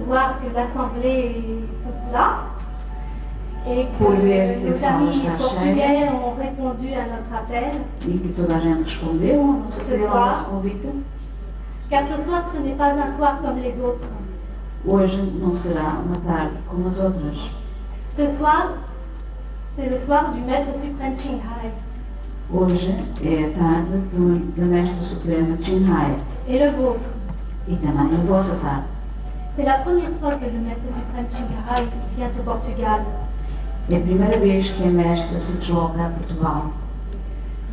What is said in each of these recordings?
voir que l'assemblée est toute là et que Por ver que a nos sala amis está portugais ont répondu à notre appel. e que toda a gente respondeu ao nosso apelo, ao nosso convite. Car ce soir, ce n'est pas un soir comme les autres. Hoje não será uma tarde como as outras. Ce soir, c'est le soir du Maître suprême Qinghai. Hoje é a tarde da Mestra Suprema Qinghai Et le vôtre. e também a vossa tarde. C'est la première fois que le Maître suprême Qinghai vient au Portugal. É a primeira vez que a Mestra se desloca a Portugal.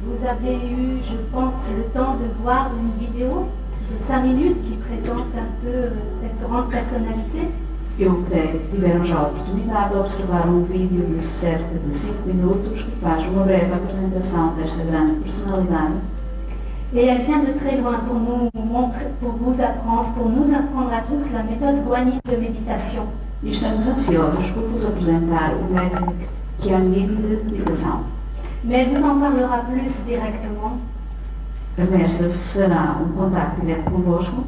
Vous avez eu, je pense, le temps de voir une vidéo de 5 minutes qui présente un peu cette grande personnalité. Eu creio que tiveram já a oportunidade de observar um vídeo de cerca de 5 minutos que faz uma breve apresentação desta grande personalidade. Et elle vient de très loin pour nous montrer, pour nous apprendre à tous la méthode guanyin de méditation. E estamos ansiosos por vos apresentar o método Guanyin de meditação. Mais elle vous en parlera plus directement. A Mestra fará um contacto direto convosco.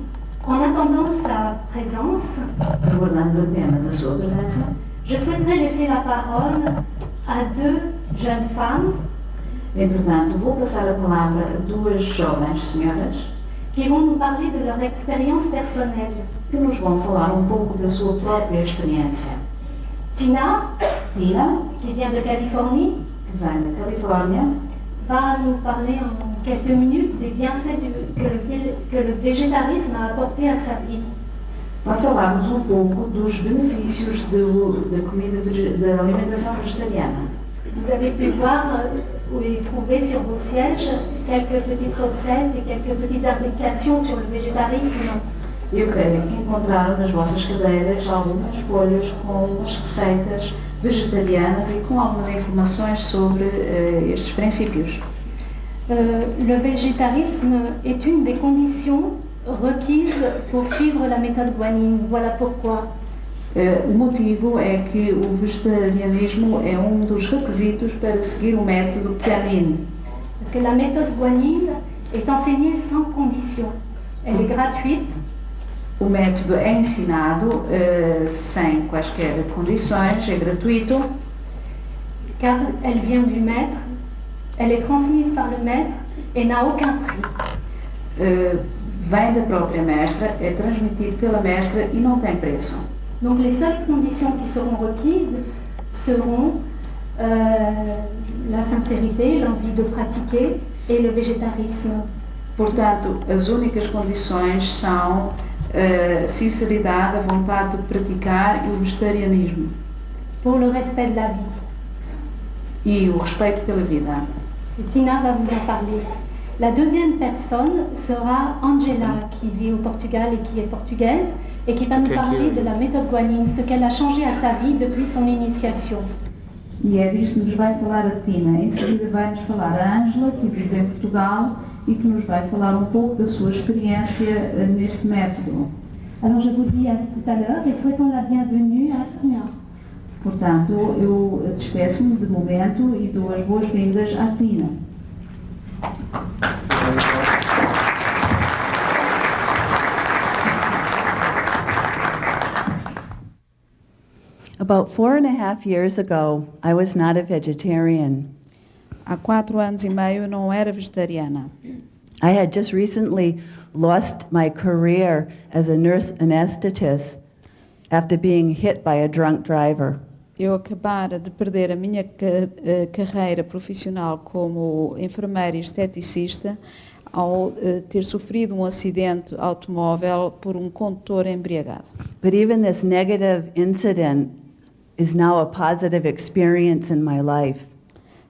En attendant sa présence, Aguardamos apenas a sua presença. je souhaiterais laisser la parole à 2 jeunes femmes Entretanto, vou passar a palavra a duas jovens senhoras qui vont nous parler de leur expérience personnelle. que nos vão falar um pouco da sua própria experiência. Tina, Tina, qui vient de Californie, que vem da Califórnia, va nous parler en quelques minutes des bienfaits que le végétarisme a apporté à sa vie. vai falar-nos um pouco dos benefícios da alimentação vegetariana. Vous avez pu voir et trouver sur vos sièges quelques petites recettes et quelques petites applications sur le végétarisme. Eu creio que encontraram nas vossas cadeiras algumas folhas com umas receitas vegetarianas e com algumas informações sobre estes princípios. Le végétarisme est une des conditions requises pour suivre la méthode guanyin. Voilà pourquoi. O motivo é que o vegetarianismo é um dos requisitos para seguir o método Guanyin. Parce que la méthode guanyin est enseignée sans condition. Elle est gratuite. O método é ensinado sem quaisquer condições, é gratuito. Car elle vient du maître, elle est transmise par le maître et n'a aucun prix. Vem da própria mestra, é transmitido pela mestra e não tem preço. Donc les seules conditions qui seront requises seront la sincérité, l'envie de pratiquer et le végétarisme. Portanto, as únicas condições são sinceridade, a vontade de praticar e o vegetarianismo. Pour le respect de la vie. E o respeito pela vida. Et Tina va vous en parler. La deuxième personne sera Angela, qui vit au Portugal et qui est portugaise, et qui va nous parler de la méthode guanyin, ce qu'elle a changé à sa vie depuis son initiation. E é disto que nos vai falar a Tina. Em seguida vai-nos falar a Ângela, que vive em Portugal e que nos vai falar um pouco da sua experiência neste método. Alors je vous dis à tout à l'heure et souhaitons la bienvenue à Tina. Portanto, eu despeço-me de momento e dou as boas-vindas à Tina. About 4.5 years ago, I was not a vegetarian. Há 4 anos e meio eu não era vegetariana. I had just recently lost my career as a nurse anesthetist after being hit by a drunk driver. Eu acabara de perder a minha carreira profissional como enfermeira e esteticista ao ter sofrido um acidente automóvel por um condutor embriagado. But even this negative incident is now a positive experience in my life.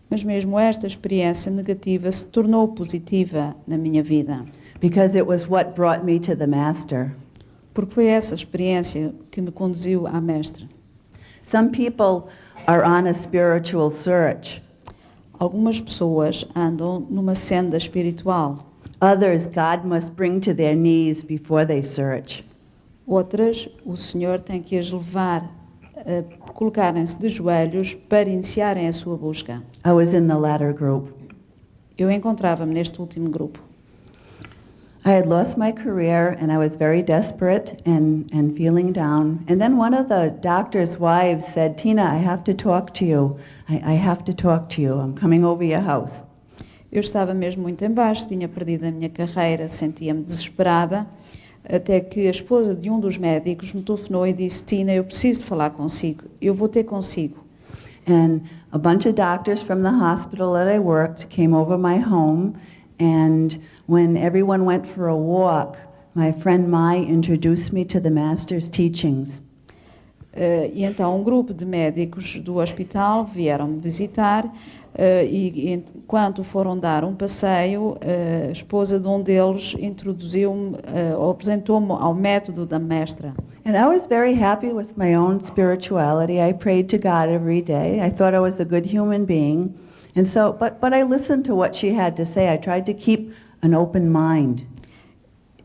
Mas mesmo esta experiência negativa se tornou positiva na minha vida. Because it was what brought me to the Master. Porque foi essa experiência que me conduziu à Mestra. Some people are on a spiritual search. Algumas pessoas andam numa senda espiritual. Others, God must bring to their knees before they search. Outras, o Senhor tem que as levar a colocarem-se de joelhos para iniciarem a sua busca. I was in the latter group. Eu encontrava-me neste último grupo. I had lost my career and I was very desperate and feeling down. And then one of the doctor's wives said, Tina, I have to talk to you. I have to talk to you. I'm coming over your house. Eu estava mesmo muito em baixo, tinha perdido a minha carreira, sentia-me desesperada, até que a esposa de um dos médicos me telefonou e disse, Tina, eu preciso de falar consigo, eu vou ter consigo. And a bunch of doctors from the hospital that I worked came over my home, and when everyone went for a walk, my friend Mai introduced me to the master's teachings. E então um grupo de médicos do hospital vieram-me visitar e enquanto foram dar um passeio, a esposa de um deles introduziu-me, ou apresentou-me ao método da mestra. And I was very happy with my own spirituality. I prayed to God every day. I thought I was a good human being. And so, but I listened to what she had to say. I tried to keep an open mind.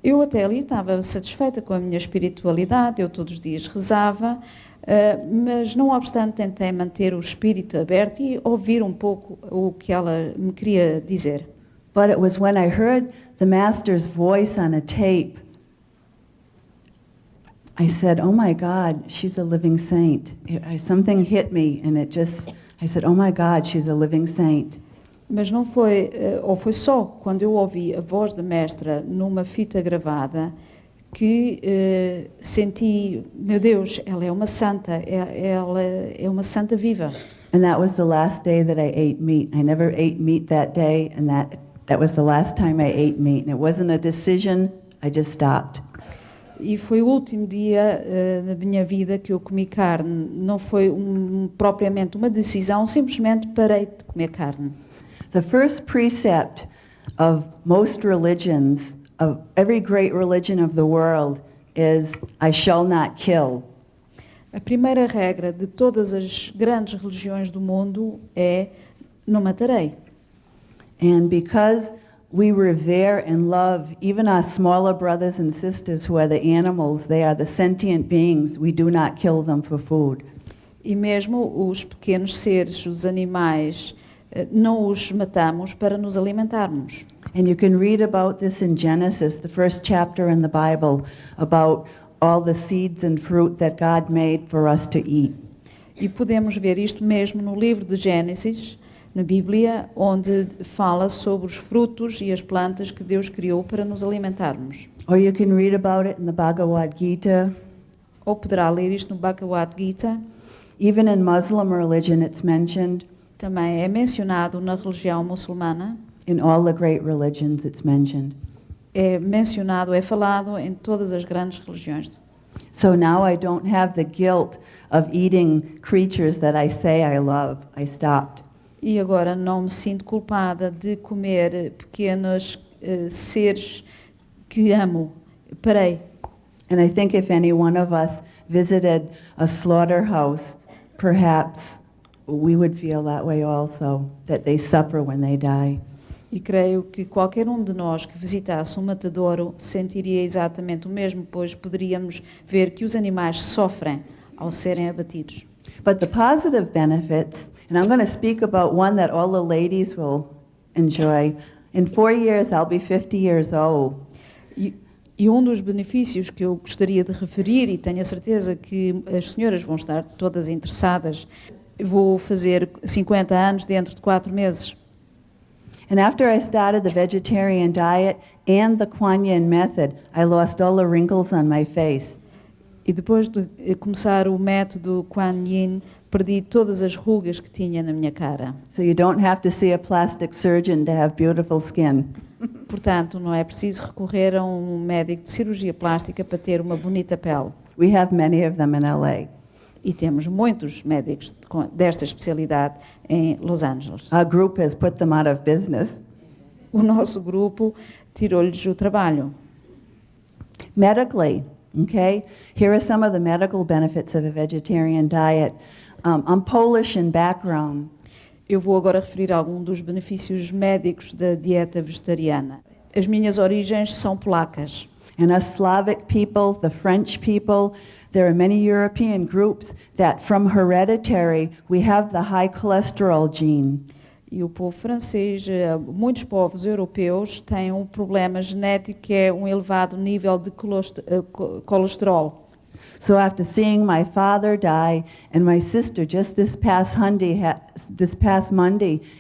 Eu até ali estava satisfeita com a minha espiritualidade, eu todos os dias rezava, mas não obstante tentei manter o espírito aberto e ouvir um pouco o que ela me queria dizer. But it was when I heard the master's voice on a tape, I said, oh my God, she's a living saint. Something hit me and I said, oh my God, she's a living saint. Mas não foi, ou foi só quando eu ouvi a voz da mestra numa fita gravada que senti, meu Deus, ela é uma santa, ela é uma santa viva. And that was the last day that I ate meat. I never ate meat that day, and that was the last time I ate meat. And it wasn't a decision, I just stopped. E foi o último dia da minha vida que eu comi carne. Não foi propriamente uma decisão, simplesmente parei de comer carne. The first precept of most religions, of every great religion of the world, is I shall not kill. A primeira regra de todas as grandes religiões do mundo é não matarei. And because we revere and love even our smaller brothers and sisters who are the animals, they are the sentient beings, we do not kill them for food. E mesmo os pequenos seres, os animais, não os matamos para nos alimentarmos. And you can read about this in Genesis, the first chapter in the Bible, about all the seeds and fruit that God made for us to eat. E podemos ver isto mesmo no livro de Gênesis, na Bíblia, onde fala sobre os frutos e as plantas que Deus criou para nos alimentarmos. Or you can read about it in the Bhagavad Gita. Ou poderá ler isto no Bhagavad Gita. Even in Muslim religion it's mentioned. Também é mencionado na religião muçulmana. In all the great religions it's mentioned. É mencionado, é falado em todas as grandes religiões. So now I don't have the guilt of eating creatures that I say I love. I stopped. E agora não me sinto culpada de comer pequenos seres que amo. Parei. And I think if any one of us visited a slaughterhouse, perhaps we would feel that way also, that they suffer when they die. E creio que qualquer um de nós que visitasse um matadouro sentiria exatamente o mesmo, pois poderíamos ver que os animais sofrem ao serem abatidos. But the positive benefits, and I'm going to speak about one that all the ladies will enjoy. In 4 years, I'll be 50 years old. E um dos benefícios que eu gostaria de referir, e tenho a certeza que as senhoras vão estar todas interessadas, vou fazer 50 anos dentro de 4 meses. And after I started the vegetarian diet and the Kuan Yin method, I lost all the wrinkles on my face. E depois de começar o método Kuan Yin, perdi todas as rugas que tinha na minha cara. So you don't have to see a plastic surgeon to have beautiful skin. Portanto, não é preciso recorrer a um médico de cirurgia plástica para ter uma bonita pele. We have many of them in LA. E temos muitos médicos desta especialidade em Los Angeles. Our group has put them out of business. O nosso grupo tirou-lhes o trabalho. Medically, okay? Here are some of the medical benefits of a vegetarian diet. I'm Polish in background. Eu vou agora referir alguns dos benefícios médicos da dieta vegetariana. As minhas origens são polacas. And us Slavic people, the French people, there are many European groups that from hereditary, we have the high cholesterol gene. E o povo francês, muitos povos europeus têm um problema genético que é um elevado nível de colesterol. So after seeing my father die and my sister just this past Monday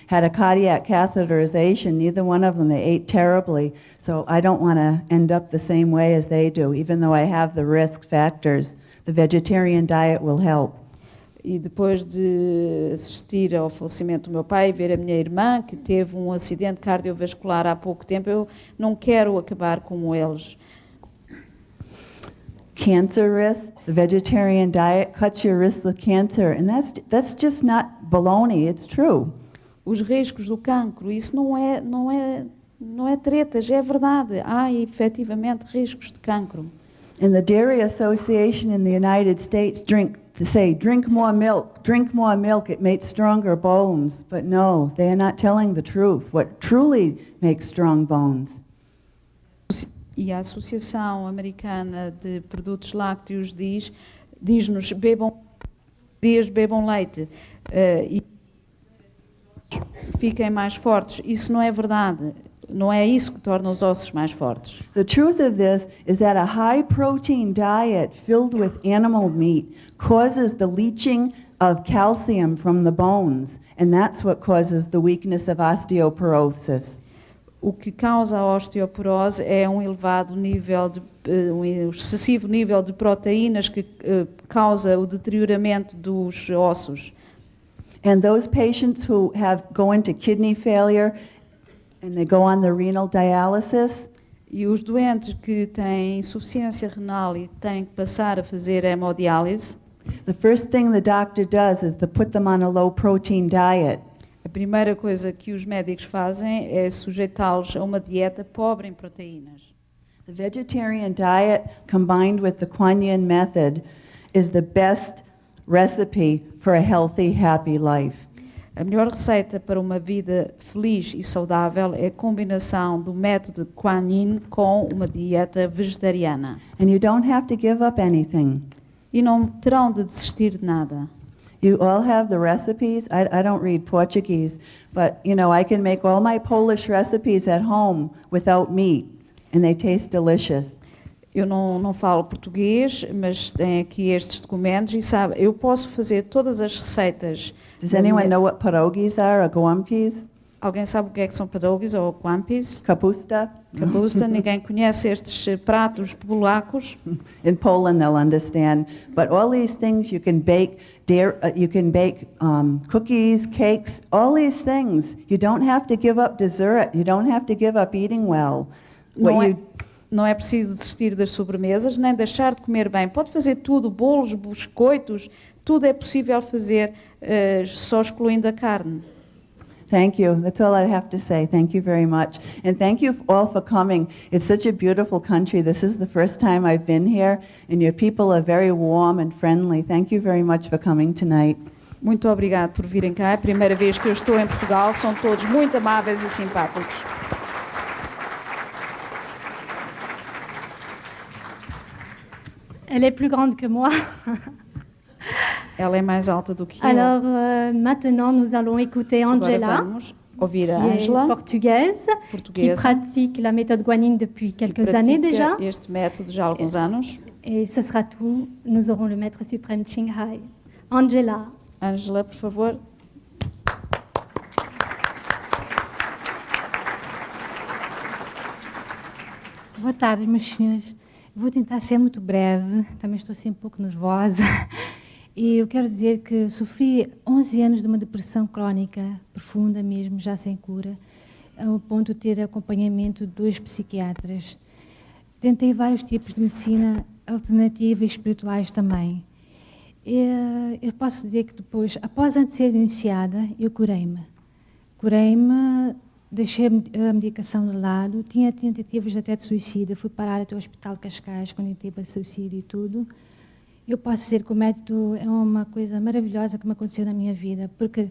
had a cardiac catheterization, neither one of them, they ate terribly. So I don't want to end up the same way as they do, even though I have the risk factors. The vegetarian diet will help. E depois de assistir ao falecimento do meu pai e ver a minha irmã, que teve um acidente cardiovascular há pouco tempo, eu não quero acabar como eles. Cancer risk, the vegetarian diet cuts your risk of cancer, and that's just not baloney, it's true. Os riscos do cancro, isso não é tretas, é verdade. Há efetivamente riscos de cancro. And the Dairy Association in the United States drink more milk, it makes stronger bones. But no, they are not telling the truth, what truly makes strong bones. E a Associação Americana de Produtos Lácteos diz-nos bebam leite e fiquem mais fortes. Isso não é verdade. Não é isso que torna os ossos mais fortes. The truth of this is that a high protein diet filled with animal meat causes the leaching of calcium from the bones, and that's what causes the weakness of osteoporosis. O que causa a osteoporose é um excessivo nível de proteínas que causa o deterioramento dos ossos. And those patients who go into kidney failure and they go on the renal dialysis, E os doentes que têm insuficiência renal e têm que passar a fazer hemodiálise, the first thing the doctor does is to put them on a low protein diet. a primeira coisa que os médicos fazem é sujeitá-los a uma dieta pobre em proteínas. The vegetarian diet combined with the Kuan Yin method is the best recipe for a healthy, happy life. A melhor receita para uma vida feliz e saudável é a combinação do método Kuan Yin com uma dieta vegetariana. And you don't have to give up anything. E não terão de desistir de nada. You all have the recipes. I don't read Portuguese, but I can make all my Polish recipes at home without meat, and they taste delicious. Eu não falo português, mas tem aqui estes documentos e sabe, eu posso fazer todas as receitas. Does anyone know what pierogies are or gołąbkis? Alguém sabe o que é que são pierogies ou kłampis? Kapusta? Kapusta, ninguém conhece estes pratos polacos. In Poland they'll understand. But all these things you can bake, cookies, cakes, all these things. You don't have to give up dessert. You don't have to give up eating well. Não é preciso desistir das sobremesas, nem deixar de comer bem. Pode fazer tudo, bolos, biscoitos, tudo é possível fazer, só excluindo a carne. Thank you. That's all I have to say. Thank you very much. And thank you all for coming. It's such a beautiful country. This is the first time I've been here, and your people are very warm and friendly. Thank you very much for coming tonight. Muito obrigado por virem cá. É a primeira vez que eu estou em Portugal. São todos muito amáveis e simpáticos. Elle est plus grande que moi. Ela é mais alta do que eu. Alors maintenant, nous allons écouter Angela, Agora vamos ouvir a qui est Angela, portugaise, qui pratique la méthode Guanyin depuis quelques années déjà. Este método já há alguns anos. Et ce sera tout. Nous aurons le maître suprême Ching Hai. Angela. Angela, por favor. Boa tarde, meus senhores. Vou tentar ser muito breve, também estou assim um pouco nervosa. E eu quero dizer que sofri 11 anos de uma depressão crónica, profunda mesmo, já sem cura, ao ponto de ter acompanhamento de 2 psiquiatras. Tentei vários tipos de medicina alternativa e espirituais também. Eu posso dizer que depois, após antes de ser iniciada, eu curei-me. Curei-me, deixei a medicação de lado, tinha tentativas até de suicídio, fui parar até o Hospital de Cascais, quando entrei para suicídio e tudo. Eu posso dizer que o método é uma coisa maravilhosa que me aconteceu na minha vida, porque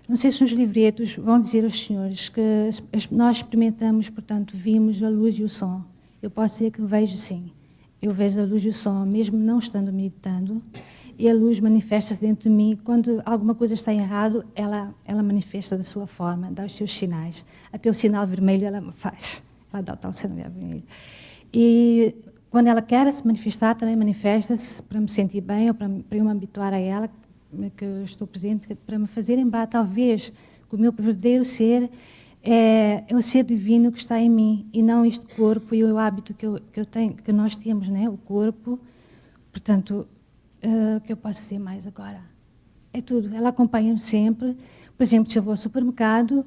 não sei se nos livretos vão dizer aos senhores que nós experimentamos, portanto, vimos a luz e o som. Eu posso dizer que vejo sim. Eu vejo a luz e o som, mesmo não estando meditando. e a luz manifesta-se dentro de mim. Quando alguma coisa está errado, ela manifesta da sua forma, dá os seus sinais. Até o sinal vermelho ela faz, ela dá o tal sinal vermelho. E quando ela quer se manifestar, também manifesta-se para me sentir bem ou para eu me habituar a ela, que eu estou presente, para me fazer lembrar, talvez, que o meu verdadeiro ser é o ser divino que está em mim, e não este corpo e o hábito que eu tenho, que nós temos, né? O corpo. Portanto, o que eu posso dizer mais agora? É tudo. Ela acompanha-me sempre. Por exemplo, se eu vou ao supermercado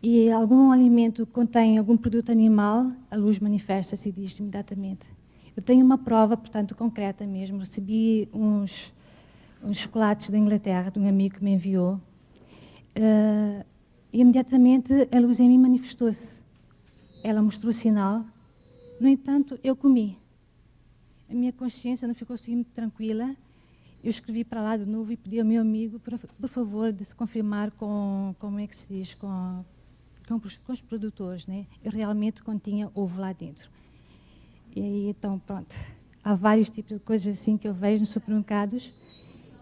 e algum alimento contém algum produto animal, a luz manifesta-se e diz imediatamente. Eu tenho uma prova, portanto, concreta mesmo. Recebi uns chocolates da Inglaterra, de um amigo que me enviou. E imediatamente a luz em mim manifestou-se. Ela mostrou o sinal. No entanto, eu comi. A minha consciência não ficou assim muito tranquila. Eu escrevi para lá de novo e pedi ao meu amigo, por favor, de se confirmar como é que se diz, com os produtores, né? Eu realmente continha ovo lá dentro. E aí, então, pronto. Há vários tipos de coisas assim que eu vejo nos supermercados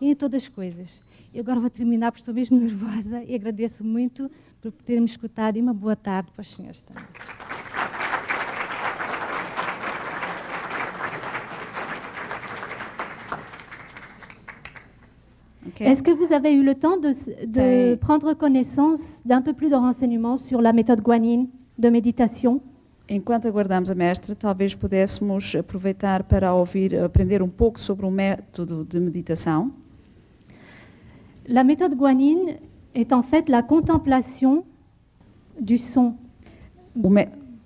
e em todas as coisas. E agora vou terminar porque estou mesmo nervosa e agradeço muito por terem-me escutado e uma boa tarde para os senhores também. Okay. Est-ce que vous avez eu le temps de prendre connaissance d'un peu plus de renseignements sur la méthode guanine de méditation? Enquanto aguardamos a mestra, talvez pudéssemos aproveitar para aprender um pouco sobre o método de meditação. La méthode guanine est en fait la contemplation du son.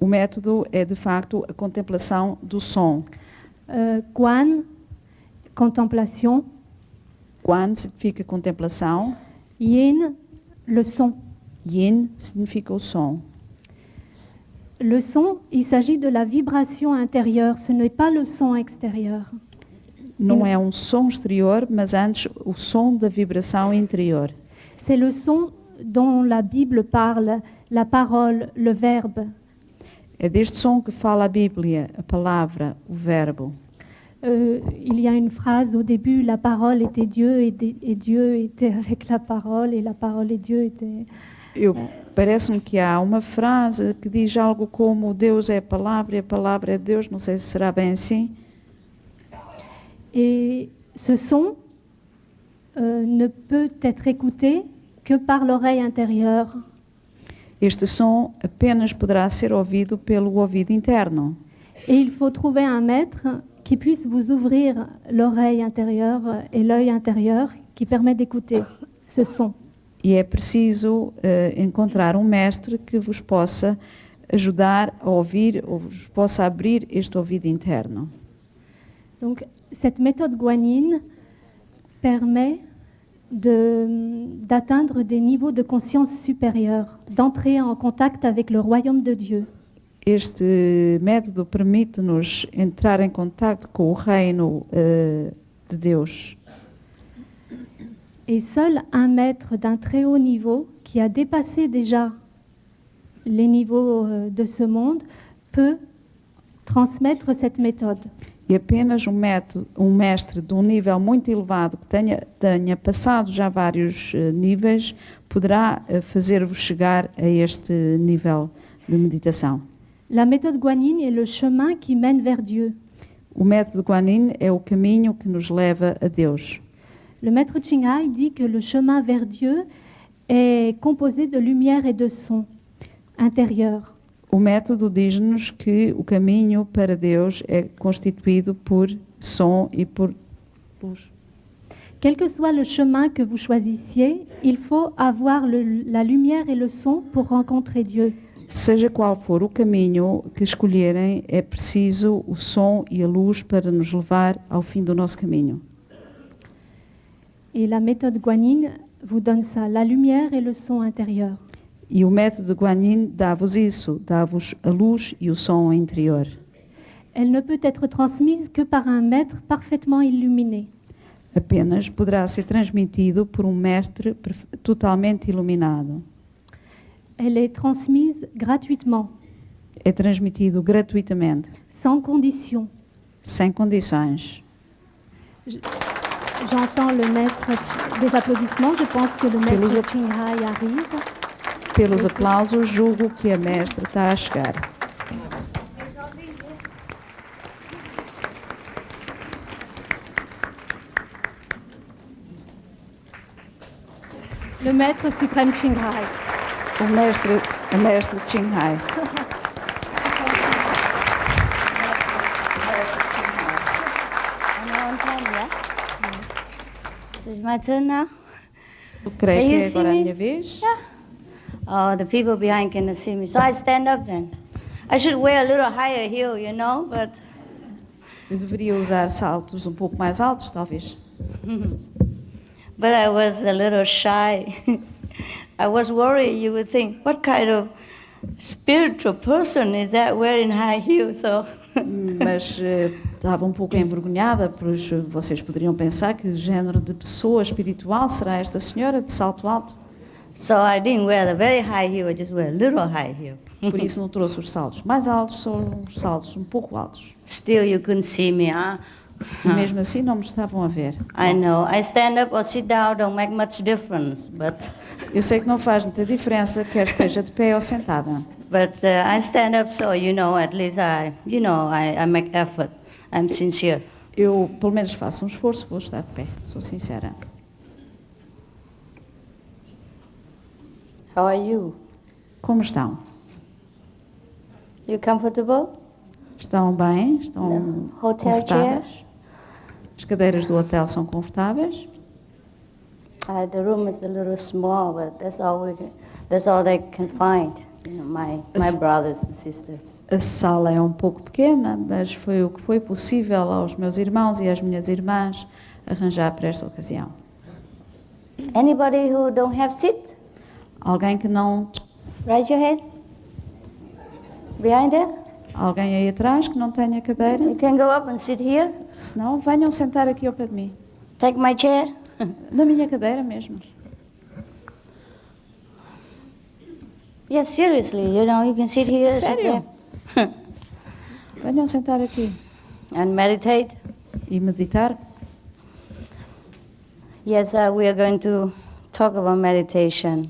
O método é, de facto, a contemplação do som. Guan, contemplation. Guan significa contemplação. Yin, le son. Yin significa o som. Le son, il s'agit de la vibration intérieure, ce n'est pas le son extérieur. Não é um som exterior, mas antes o som da vibração interior. C'est le son dont la Bible parle, la parole, le verbe. É deste som que fala a Bíblia, a palavra, o verbo. Il y a une phrase au début, la parole était Dieu et Dieu était avec la parole et Dieu était... Parece-me que há uma frase que diz algo como Deus é a palavra e a palavra é Deus, não sei se será bem assim. Et ce son ne peut être écouté que par l'oreille intérieure. Este som apenas poderá ser ouvido pelo ouvido interno. Et il faut trouver un maître qui puisse vous ouvrir l'oreille intérieure et l'œil intérieur qui permet d'écouter ce son. E é preciso encontrar um mestre que vos possa ajudar a ouvir, ou vos possa abrir este ouvido interno. Donc, cette méthode guanine permet d'atteindre des niveaux de conscience supérieurs, d'entrer en contact avec le royaume de Dieu. Este método permite-nos entrar em contato com o reino de Deus. Et seul un maître d'un très haut niveau, qui a dépassé déjà les niveaux de ce monde, peut transmettre cette méthode. E apenas um mestre de um nível muito elevado, que tenha passado já vários níveis, poderá fazer-vos chegar a este nível de meditação. La méthode guanine est le chemin qui mène vers Dieu. O método Guanyin é o caminho que nos leva a Deus. Le maître Ching Hai dit que le chemin vers Dieu est composé de lumière et de son intérieur. O método diz-nos que o caminho para Deus é constituído por som e por luz. Quel que soit le chemin que vous choisissiez, il faut avoir la lumière et le son pour rencontrer Dieu. Seja qual for o caminho que escolherem, é preciso o som e a luz para nos levar ao fim do nosso caminho. Et la méthode Guanyin vous donne ça, la lumière et le son intérieur. E o método Guanyin dá-vos isso, dá-vos a luz e o som interior. Elle ne peut être transmise que par un maître parfaitement illuminé. Apenas poderá ser transmitido por um mestre totalmente iluminado. Elle est transmise gratuitement, É transmitido gratuitamente, sans condition. sem condições. J'entends le maître des applaudissements. Je pense que le maître Ching Hai arrive. Pelos aplausos, julgo que a mestra está a chegar. Le maître suprême Ching Hai. A mestra Ching Hai. This is my turn now. Eu creio Can que you é see agora a me? minha vez. Oh, the people behind cannot see me, so I stand up then. I should wear a little higher heel, you know, but Eu deveria usar saltos um pouco mais altos, talvez. I was a little shy. I was worried you would think, what kind of spiritual person is that wearing high heels? So Mas estava um pouco envergonhada, pois vocês poderiam pensar que género de pessoa espiritual será esta senhora de salto alto. so I didn't wear the very high heel, I just wear a little high heel. Por isso não trouxe os saltos mais altos, só uns saltos um pouco altos. Still you couldn't see me, huh? E mesmo assim não me estavam a ver. I know. I stand up or sit down don't make much difference, but Eu sei que não faz muita diferença, quer esteja de pé ou sentada. I stand up so at least I make effort. I'm sincere. Eu, pelo menos, faço um esforço, vou estar de pé, sou sincera. How are you? Como estão? You comfortable? Estão bem? Estão No. Hotel confortáveis? As cadeiras do hotel são confortáveis? The room is a little small, but that's all they can find. My brothers and sisters. A sala é um pouco pequena, mas foi o que foi possível aos meus irmãos e às minhas irmãs arranjar para esta ocasião. Anybody who don't have seat? Alguém que não... Raise your hand. Behind there? Alguém aí atrás que não tenha cadeira? You can go up and sit here. Se não, venham sentar aqui ao pé de mim. Take my chair. Na minha cadeira mesmo. Yes, seriously, you can sit here, sit Sério? there. Venham sentar aqui And meditate. e meditar. Yes, we are going to talk about meditation.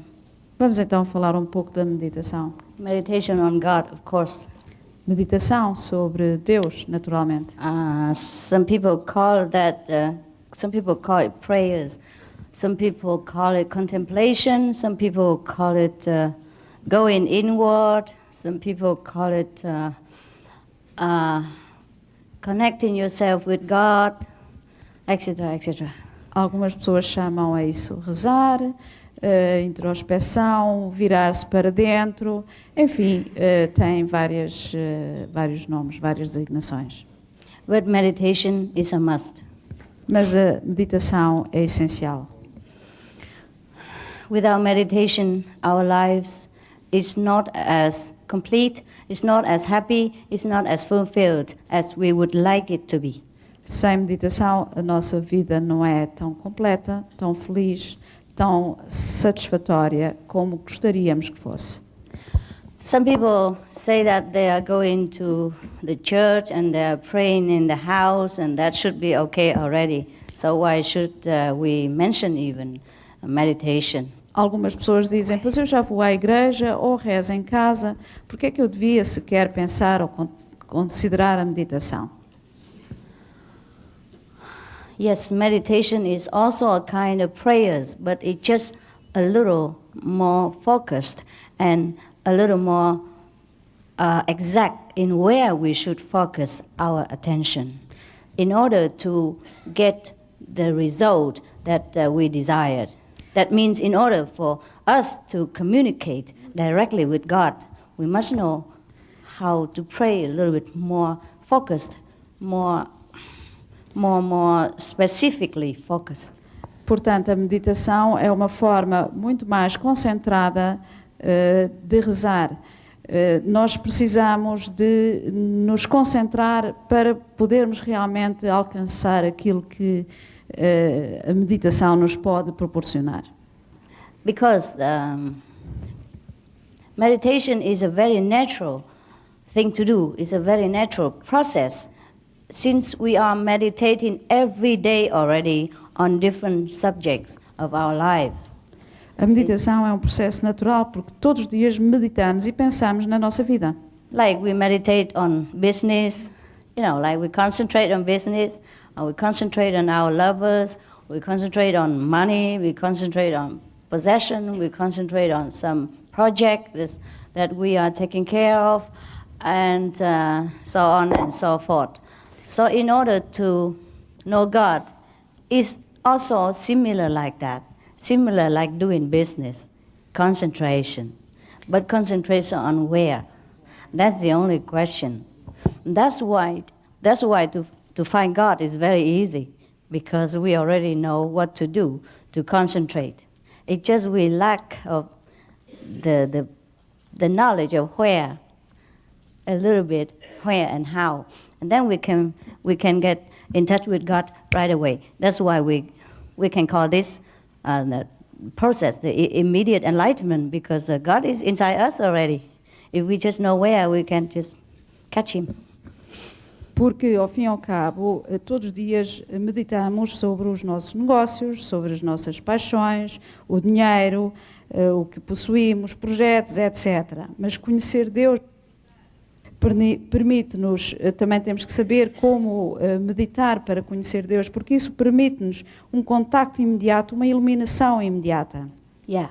Vamos então falar um pouco da meditação. Meditation on God, of course. Meditação sobre Deus, naturalmente. Some people call it prayers. Some people call it contemplation. Some people call it going inward. Some people call it connecting yourself with God, etc., etc. Algumas pessoas chamam a isso rezar, introspeção, virar-se para dentro, enfim, tem vários nomes, várias designações. But meditation is a must. Mas a meditação é essencial. Without meditation, our lives is not as complete, it's not as happy, it's not as fulfilled as we would like it to be. Sem meditação, a nossa vida não é tão completa, tão feliz, tão satisfatória como gostaríamos que fosse. Some people say that they are going to the church and they are praying in the house, and that should be okay already. So why should we mention even meditation? Algumas pessoas dizem, pois eu já vou à igreja ou rezo em casa, porque é que eu devia sequer pensar ou considerar a meditação? Yes, meditation is also a kind of prayers, but it's just a little more focused and a little more exact in where we should focus our attention in order to get the result that we desired. That means in order for us to communicate directly with God, we must know how to pray a little bit more focused, more specifically focused. Portanto, a meditação é uma forma muito mais concentrada de rezar. Nós precisamos de nos concentrar para podermos realmente alcançar aquilo que a meditação nos pode proporcionar. Because meditation is a very natural thing to do, it's a very natural process. Since we are meditating every day already on different subjects of our life. A meditação é um processo natural porque todos os dias meditamos e pensamos na nossa vida. Like we meditate on business, like we concentrate on business, or we concentrate on our lovers, we concentrate on money, we concentrate on possession, we concentrate on some project that we are taking care of, and so on and so forth. So in order to know God, it's also similar like that, similar like doing business, concentration. But concentration on where? That's the only question. That's why to find God is very easy, because we already know what to do to concentrate. It's just we lack of the knowledge of where, a little bit where and how, and then we can get in touch with God right away. That's why we can call this the process the immediate enlightenment, because God is inside us already. If we just know where, we can just catch Him. Porque, ao fim e ao cabo, todos os dias meditamos sobre os nossos negócios, sobre as nossas paixões, o dinheiro, o que possuímos, projetos, etc. Mas conhecer Deus permite-nos, também temos que saber como meditar para conhecer Deus, porque isso permite-nos um contacto imediato, uma iluminação imediata. Yeah.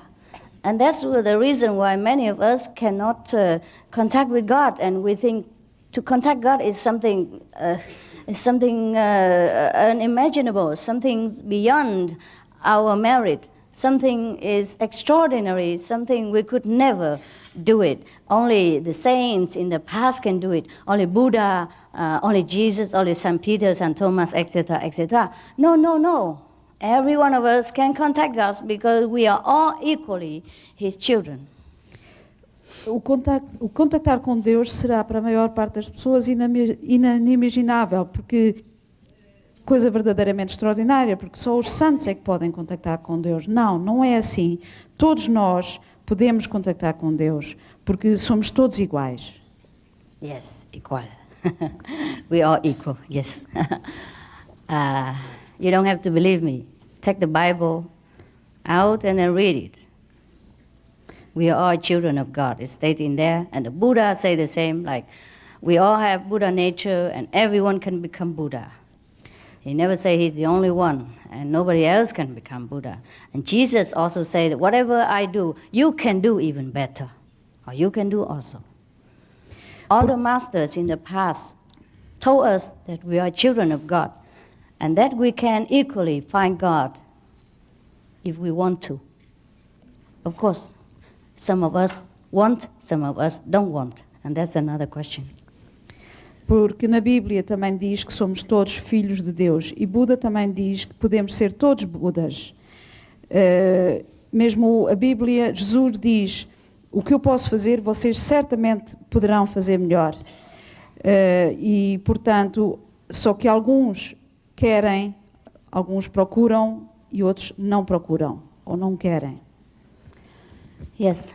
And that's the reason why many of us cannot contact with God, and we think to contact God is something unimaginable, something beyond our merit, something is extraordinary, something we could never do it. Only the saints in the past can do it. Only Buddha, only Jesus, only St. Peter, St. Thomas, etc., etc. No. Every one of us can contact God because we are all equally His children. O contactar com Deus será para a maior parte das pessoas inimaginável, porque coisa verdadeiramente extraordinária, porque só os santos é que podem contactar com Deus. Não é assim. Todos nós podemos contactar com Deus, porque somos todos iguais. Yes, equal. We are equal, yes. You don't have to believe me. Take the Bible out and then read it. We are all children of God. It's stated in there, and the Buddha say the same, like we all have Buddha nature and everyone can become Buddha. He never say he's the only one and nobody else can become Buddha. And Jesus also say that whatever I do, you can do even better, or you can do also. All the masters in the past told us that we are children of God and that we can equally find God if we want to. Of course, some of us want, some of us don't want, and that's another question. Porque na Bíblia também diz que somos todos filhos de Deus, e Buda também diz que podemos ser todos Budas. Mesmo a Bíblia, Jesus diz, o que eu posso fazer, vocês certamente poderão fazer melhor. E, portanto, só que alguns querem, alguns procuram e outros não procuram, ou não querem. Yes.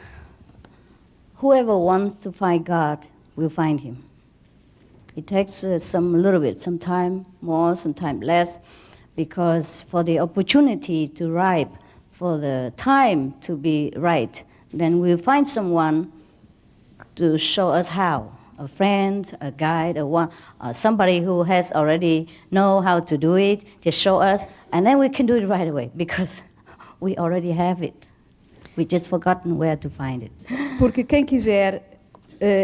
Whoever wants to find God will find Him. It takes some time more, some time less, because for the opportunity to ripe, for the time to be right, then we'll find someone to show us how. A friend, a guide, somebody who has already know how to do it, just show us, and then we can do it right away, because we already have it. We just forgotten where to find it. Porque quem quiser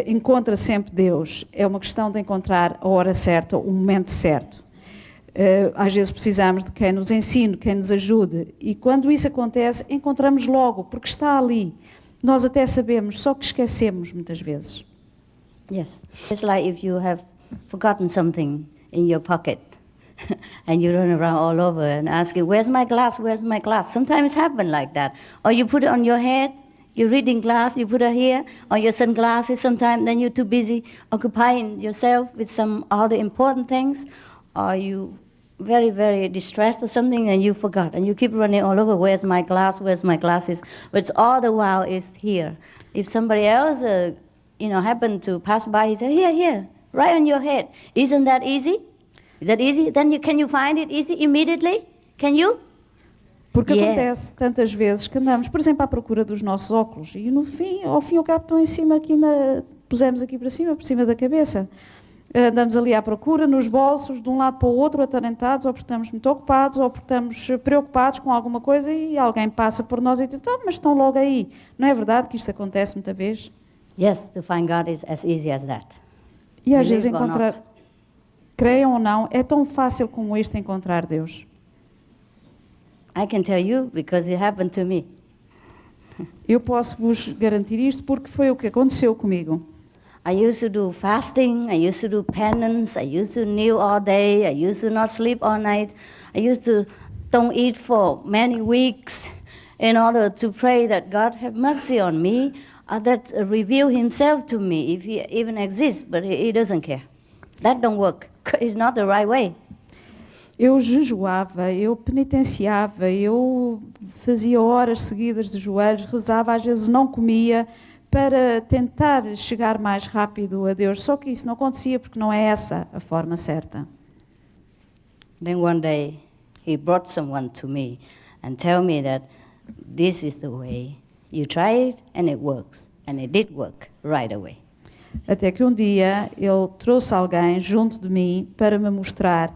encontra sempre Deus. É uma questão de encontrar a hora certa, o momento certo. Às vezes precisamos de quem nos ensine, quem nos ajude. E quando isso acontece, encontramos logo, porque está ali. Nós até sabemos, só que esquecemos muitas vezes. Yes. It's like if you have forgotten something in your pocket and you run around all over and asking, where's my glass, where's my glass? Sometimes happen like that. Or you put it on your head, your reading glass, you put it here, or your sunglasses sometimes, then you're too busy occupying yourself with all the important things, or you very, very distressed or something and you forgot, and you keep running all over, where's my glass, where's my glasses? But all the while it's here. If somebody else, happened to pass by, he said, here, right on your head. Isn't that easy? Is that easy? Then can you find it easy immediately? Can you? Porque Yes. acontece tantas vezes que andamos, por exemplo, à procura dos nossos óculos e no fim, ao fim e ao cabo estão em cima aqui, pusemos aqui para cima, por cima da cabeça. Andamos ali à procura, nos bolsos, de um lado para o outro, atarantados, ou porque estamos muito ocupados, ou porque estamos preocupados com alguma coisa e alguém passa por nós e diz, oh, mas estão logo aí. Não é verdade que isto acontece muita vez? Yes, to find God is as easy as that. E às vezes Believe or encontrar, not. creiam ou não, é tão fácil como isto encontrar Deus. I can tell you because it happened to me. Eu posso vos garantir isto porque foi o que aconteceu comigo. I used to do fasting, I used to do penance, I used to kneel all day, I used to not sleep all night, I used to don't eat for many weeks in order to pray that God have mercy on me, that reveal himself to me if he even exists, but he doesn't care. That don't work. It's not the right way. Eu jejuava, eu penitenciava, eu fazia horas seguidas de joelhos, rezava, às vezes não comia, para tentar chegar mais rápido a Deus. Só que isso não acontecia porque não é essa a forma certa. Then one day he brought someone to me and tell me that this is the way. You try it and it works. And it did work right away. Até que um dia ele trouxe alguém junto de mim para me mostrar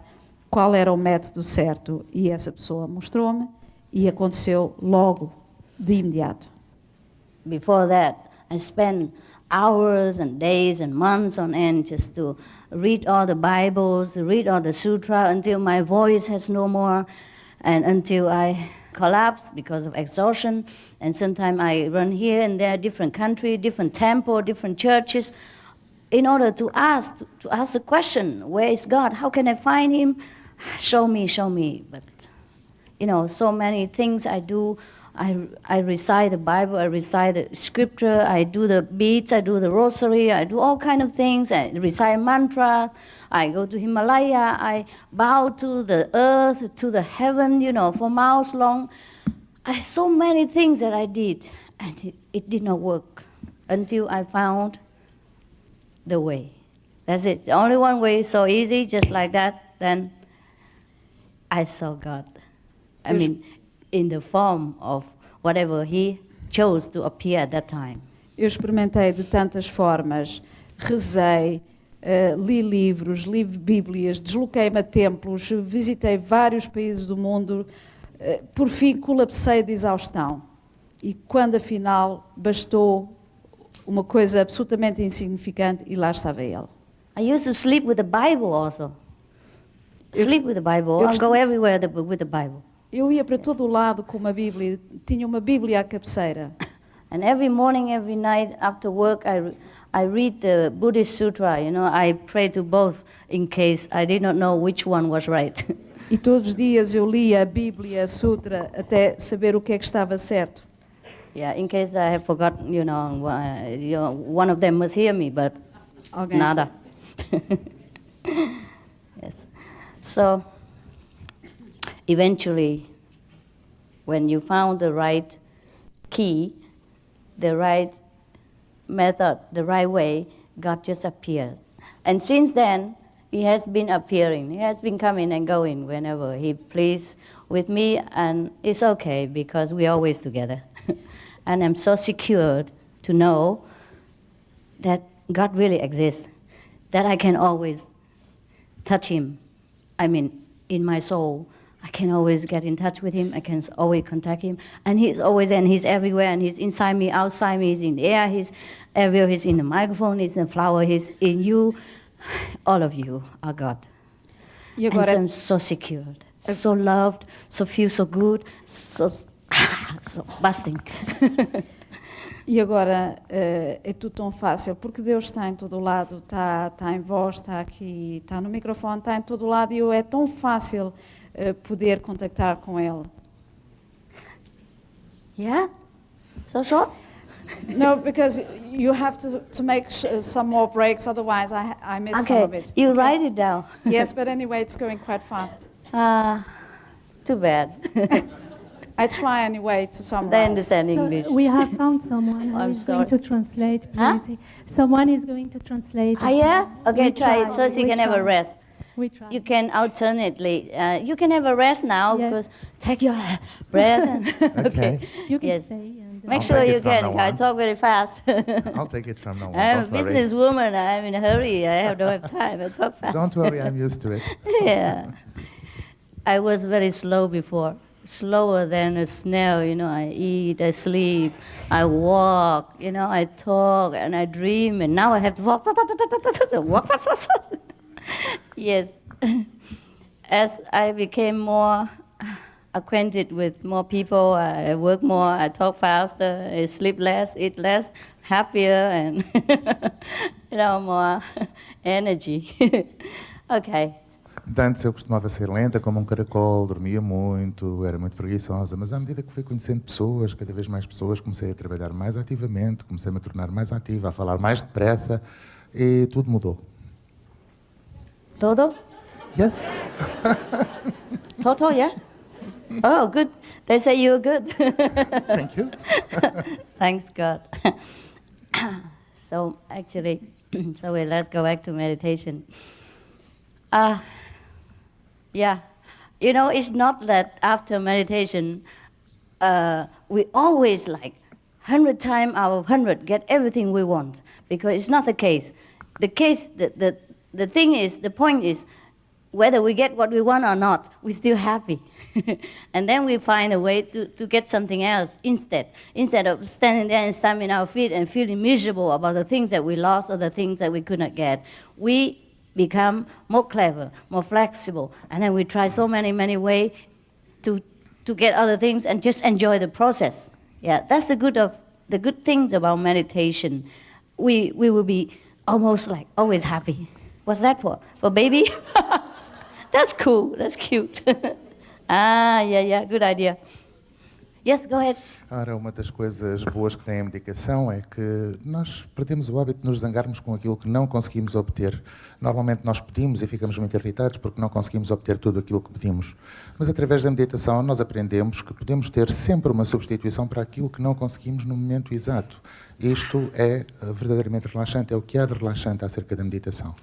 qual era o método certo. E essa pessoa mostrou-me e aconteceu logo, de imediato. Before that, I spent hours and days and months on end just to read all the Bibles, read all the sutra until my voice has no more and until I collapse because of exhaustion. And sometimes I run here and there, different country, different temple, different churches, in order to ask the question, where is God? How can I find him? Show me. But, so many things I do. I recite the Bible, I recite the scripture, I do the beads, I do the rosary, I do all kind of things. I recite mantra, I go to Himalaya, I bow to the earth, to the heaven, for miles long. So many things that I did, and it did not work until I found the way. That's it. The only one way, so easy, just like that. Then I saw God. In the form of whatever he chose to appear at that time. Eu experimentei de tantas formas, rezei, li livros, li bíblias, desloquei-me a templos, visitei vários países do mundo, por fim colapsei de exaustão. E quando afinal bastou uma coisa absolutamente insignificante e lá estava ele. I used to sleep with the Bible also. Sleep with the Bible. I go everywhere with the Bible. Eu ia para todo o lado com uma Bíblia, tinha uma Bíblia à cabeceira. And every morning, every night after work, I read the Buddhist Sutra. I pray to both in case I did not know which one was right. E todos os dias eu lia a Bíblia, a Sutra, até saber o que é que estava certo. Yeah, in case I have forgotten, one of them must hear me, but Alguém nada. Yes. So, eventually, when you found the right key, the right method, the right way, God just appeared. And since then, he has been appearing. He has been coming and going whenever he pleases with me, and it's okay because we're always together. And I'm so secured to know that God really exists, that I can always touch him. In my soul, I can always get in touch with him. I can always contact him. And he's always, and he's everywhere, and he's inside me, outside me, he's in the air, he's everywhere, he's in the microphone, he's in the flower, he's in you. All of you are God. E And so I'm so secured, so loved, so feel so good, so busting. E agora é tudo tão fácil, porque Deus está em todo o lado, está em vós, está aqui, está no microfone, está em todo o lado, e é tão fácil poder contactar com Ele. Yeah? So short? No, because you have to make some more breaks, otherwise I miss some of Okay, it. you write it down. Yes, but anyway, it's going quite fast. Too bad. I try anyway to summarize. They understand English. So we have found someone who I'm is going sorry. to translate. Huh? Please. Someone is going to translate. Yeah? Okay, We try it so she we can have a try. rest. We try. You can alternately, you can have a rest now, Yes. because take your breath and, Okay. You can Yes. say. And, Make I'll sure take you it from can, now I on. talk very fast. I'll take it from now on. I'm a Don't worry. businesswoman, I'm in a hurry, I don't have time, I talk fast. Don't worry, I'm used to it. Yeah. I was very slow before, slower than a snail, you know, I eat, I sleep, I walk, you know, I talk and I dream, and now I have to walk, walk fast. Yes. As I became more acquainted with more people, I work more, I talk faster, I sleep less, eat less, happier, and more energy. Okay. De antes eu costumava ser lenta como um caracol, dormia muito, era muito preguiçosa, mas à medida que fui conhecendo pessoas, cada vez mais pessoas, comecei a trabalhar mais ativamente, comecei a me tornar mais ativa, a falar mais depressa e tudo mudou. Todo? Yes. Toto, yeah? Oh, good. They say you're good. Thank you. Thanks, God. So, actually, let's go back to meditation. Yeah. You know, it's not that after meditation, we always 100 times out of 100 get everything we want, because it's not the case. The thing is, the point is, whether we get what we want or not, we're still happy. And then we find a way to get something else instead of standing there and stamping our feet and feeling miserable about the things that we lost or the things that we could not get. We become more clever, more flexible, and then we try so many ways to get other things and just enjoy the process. Yeah, that's the good things about meditation. We will be almost always happy. What's that for? For baby? That's cool. That's cute. Yeah, good idea. Yes, go ahead. Ora, uma das coisas boas que tem a medicação é que nós perdemos o hábito de nos zangarmos com aquilo que não conseguimos obter. Normalmente nós pedimos e ficamos muito irritados porque não conseguimos obter tudo aquilo que pedimos. Mas através da meditação nós aprendemos que podemos ter sempre uma substituição para aquilo que não conseguimos no momento exato. Isto é verdadeiramente relaxante, é o que há de relaxante acerca da meditação.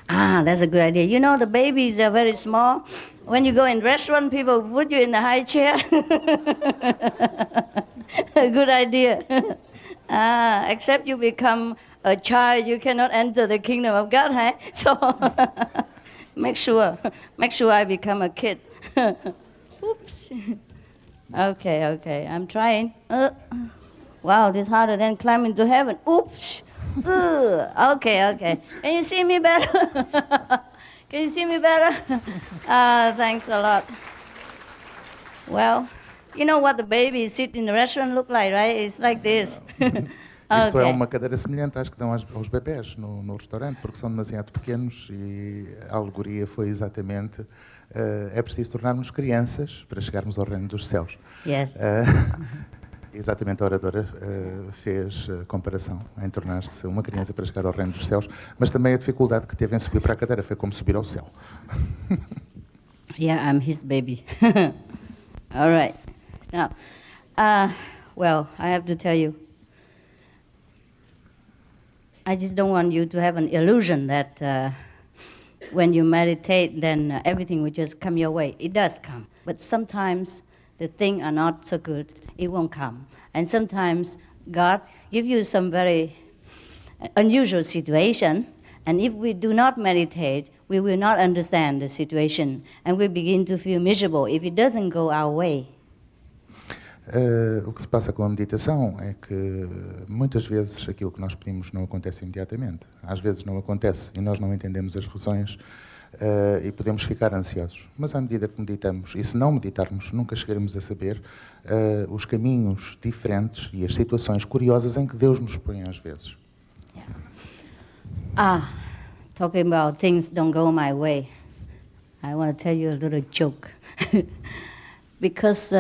That's a good idea. You know, the babies are very small. When you go in restaurant, people put you in the high chair. A good idea. Except you become a child, you cannot enter the kingdom of God, huh? So make sure I become a kid. Oops. Okay, I'm trying. Wow, this is harder than climbing to heaven. Oops. Okay. Can you see me better? Can you see me better? Thanks a lot. Well, you know what the babies sit in the restaurant look like, right? It's like this. Isto é uma cadeira semelhante às que dão aos bebés no restaurante, porque são demasiado pequenos e a alegoria foi exatamente é preciso tornarmos crianças para chegarmos ao reino dos céus. Yes. Exatamente, a oradora fez comparação em tornar-se uma criança para chegar ao reino dos céus, mas também a dificuldade que teve em subir para a cadeira foi como subir ao céu. Yeah, I'm his baby. All right. Now, well, I have to tell you, I just don't want you to have an illusion that when you meditate, then everything will just come your way. It does come, but sometimes the things are not so good, it won't come. And sometimes God gives you some very unusual situation, and if we do not meditate, we will not understand the situation, and we begin to feel miserable if it doesn't go our way. O que se passa com a meditação é que muitas vezes aquilo que nós pedimos não acontece imediatamente. Às vezes não acontece e nós não entendemos as razões e podemos ficar ansiosos. Mas à medida que meditamos, e se não meditarmos, nunca chegaremos a saber os caminhos diferentes e as situações curiosas em que Deus nos põe às vezes. Yeah. Talking about things don't go my way, I want to tell you a little joke. Because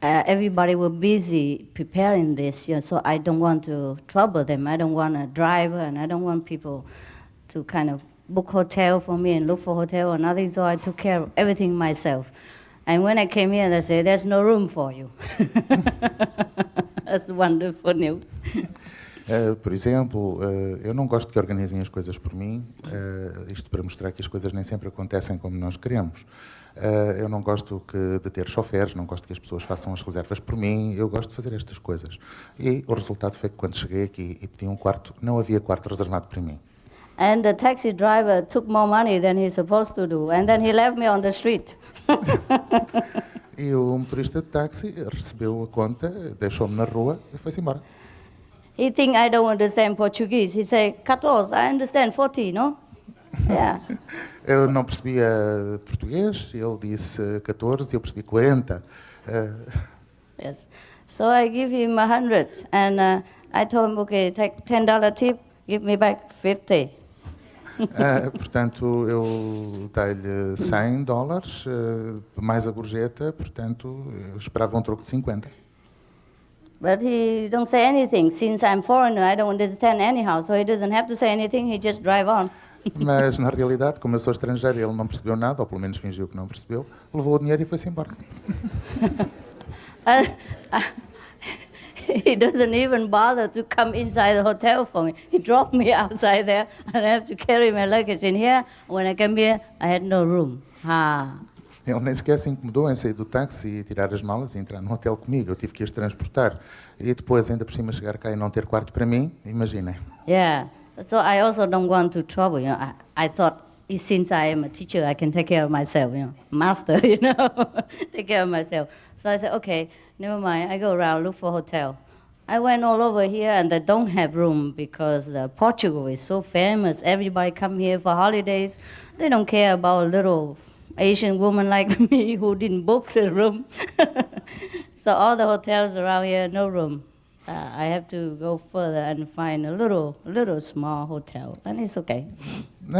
everybody was busy preparing this, so I don't want to trouble them. I don't want a driver, and I don't want people to kind of book hotel for me and look for hotel or nothing, so I took care of everything myself. And when I came here, they said, there's no room for you. That's wonderful news. Por exemplo, eu não gosto que organizem as coisas por mim, isto para mostrar que as coisas nem sempre acontecem como nós queremos. Eu não gosto de ter choferes, não gosto que as pessoas façam as reservas por mim, eu gosto de fazer estas coisas. E o resultado foi que quando cheguei aqui e pedi um quarto, não havia quarto reservado para mim. And the taxi driver took more money than he's supposed to do, and then he left me on the street. E o motorista de táxi recebeu a conta, deixou-me na rua e foi-se embora. He think I don't understand Portuguese. He say, 14, I understand 40, no? Yeah. Eu não percebia português, ele disse 14 e eu percebi 40. Yes. So I give him 100, and I told him, okay, take $10 tip, give me back 50. Portanto, eu dei-lhe $100, mais a gorjeta, portanto, eu esperava um troco de 50. But he don't say anything. Since I'm foreigner, I don't understand anyhow, so he doesn't have to say anything, he just drive on. Mas, na realidade, como eu sou estrangeiro, ele não percebeu nada, ou pelo menos fingiu que não percebeu, levou o dinheiro e foi-se embora. He doesn't even bother to come inside the hotel for me. He dropped me outside there, and I have to carry my luggage in here. When I came here, I had no room. Ele nem sequer se incomodou em sair do táxi e tirar as malas e entrar no hotel comigo. Eu tive que as transportar. E depois, ainda por cima, chegar cá e não ter quarto para mim, imaginem. Yeah. So I also don't want to trouble, you know. I thought, since I am a teacher, I can take care of myself, you know. Master, you know, take care of myself. So I said, okay, never mind. I go around, look for a hotel. I went all over here, and they don't have room because Portugal is so famous. Everybody come here for holidays. They don't care about a little Asian woman like me who didn't book the room. So all the hotels around here, no room. I have to go further and find a little small hotel, and it's okay.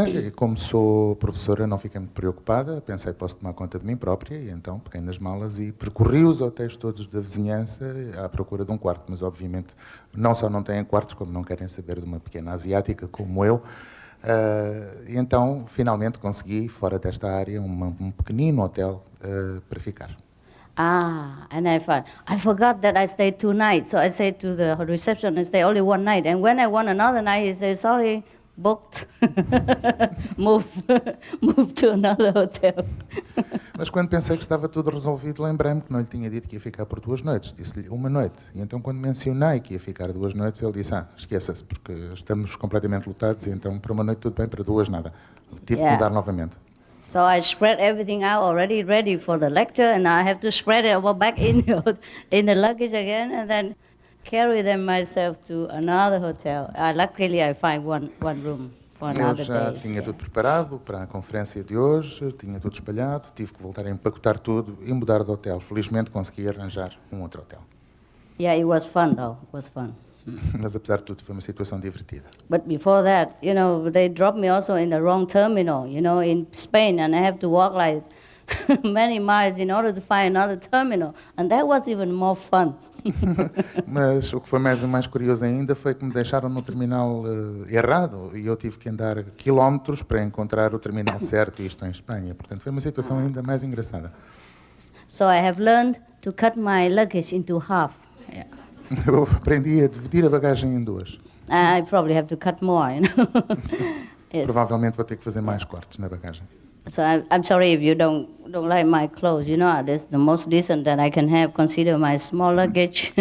E como sou professora, não fiquei muito preocupada, pensei que posso tomar conta de mim própria, e então peguei nas malas e percorri os hotéis todos da vizinhança à procura de um quarto, mas obviamente não só não têm quartos, como não querem saber de uma pequena asiática como eu. E então, finalmente, consegui, fora desta área, um pequenino hotel para ficar. And I forgot that I stayed 2 nights. So I said to the reception, I stay only 1 night. And when I want another night, he says, sorry, booked. move to another hotel. Mas quando pensei que estava tudo resolvido, lembrei-me que não lhe tinha dito que ia ficar por 2 noites. Disse-lhe 1 noite. E então, quando mencionei que ia ficar 2 noites, ele disse, esqueça-se, porque estamos completamente lotados, e então, para 1 noite tudo bem, para 2 nada. Tive que mudar novamente. So I spread everything out already ready for the lecture, and I have to spread it back in the luggage again, and then carry them myself to another hotel. Luckily, I find one room for another day. Eu já tinha tudo preparado para a conferência de hoje, tinha tudo espalhado, tive que voltar a empacotar tudo e mudar de hotel. Felizmente consegui arranjar um outro hotel. Yeah, it was fun though. It was fun. Mas apesar de tudo foi uma situação divertida. But before that, you know, they dropped me also in the wrong terminal, you know, in Spain, and I have to walk like many miles in order to find another terminal, and that was even more fun. Mas o que foi mais curioso ainda foi que me deixaram no terminal errado e eu tive que andar quilómetros para encontrar o terminal certo, isto em Espanha. Portanto, foi uma situação ainda mais engraçada. So I have learned to cut my luggage into half. Yeah. Eu aprendi a dividir a bagagem em 2. I probably have to cut more, you know. Yes. Provavelmente vou ter que fazer mais cortes na bagagem. So I'm sorry if you don't like my clothes. You know, this is the most decent that I can have. Consider my small luggage.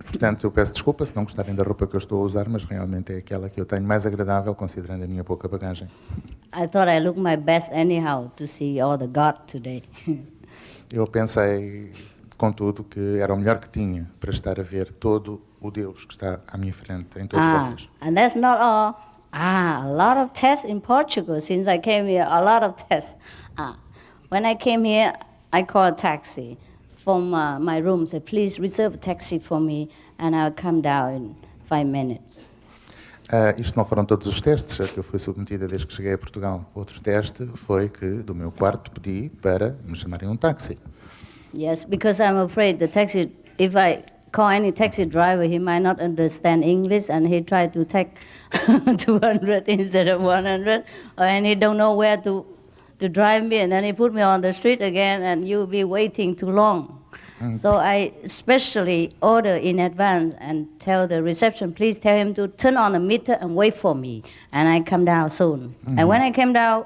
Portanto, eu peço desculpa se não gostarem da roupa que eu estou a usar, mas realmente é aquela que eu tenho mais agradável, considerando a minha pouca bagagem. I thought I looked my best anyhow to see all the God today. Eu pensei, contudo, que era o melhor que tinha para estar a ver todo o Deus que está à minha frente, em todos vocês. And that's not all. A lot of tests in Portugal since I came here. A lot of tests. When I came here, I called a taxi from my room. Said, please reserve a taxi for me, and I'll come down in 5 minutes. Isto não foram todos os testes a que eu fui submetida desde que cheguei a Portugal. Outro teste foi que, do meu quarto, pedi para me chamarem um táxi. Yes, because I'm afraid the taxi, if I call any taxi driver, he might not understand English, and he try to take 200 instead of 100, and he don't know where to drive me, and then he put me on the street again, and you'll be waiting too long. So I specially order in advance and tell the reception, please tell him to turn on the meter and wait for me. And I come down soon. And when I came down,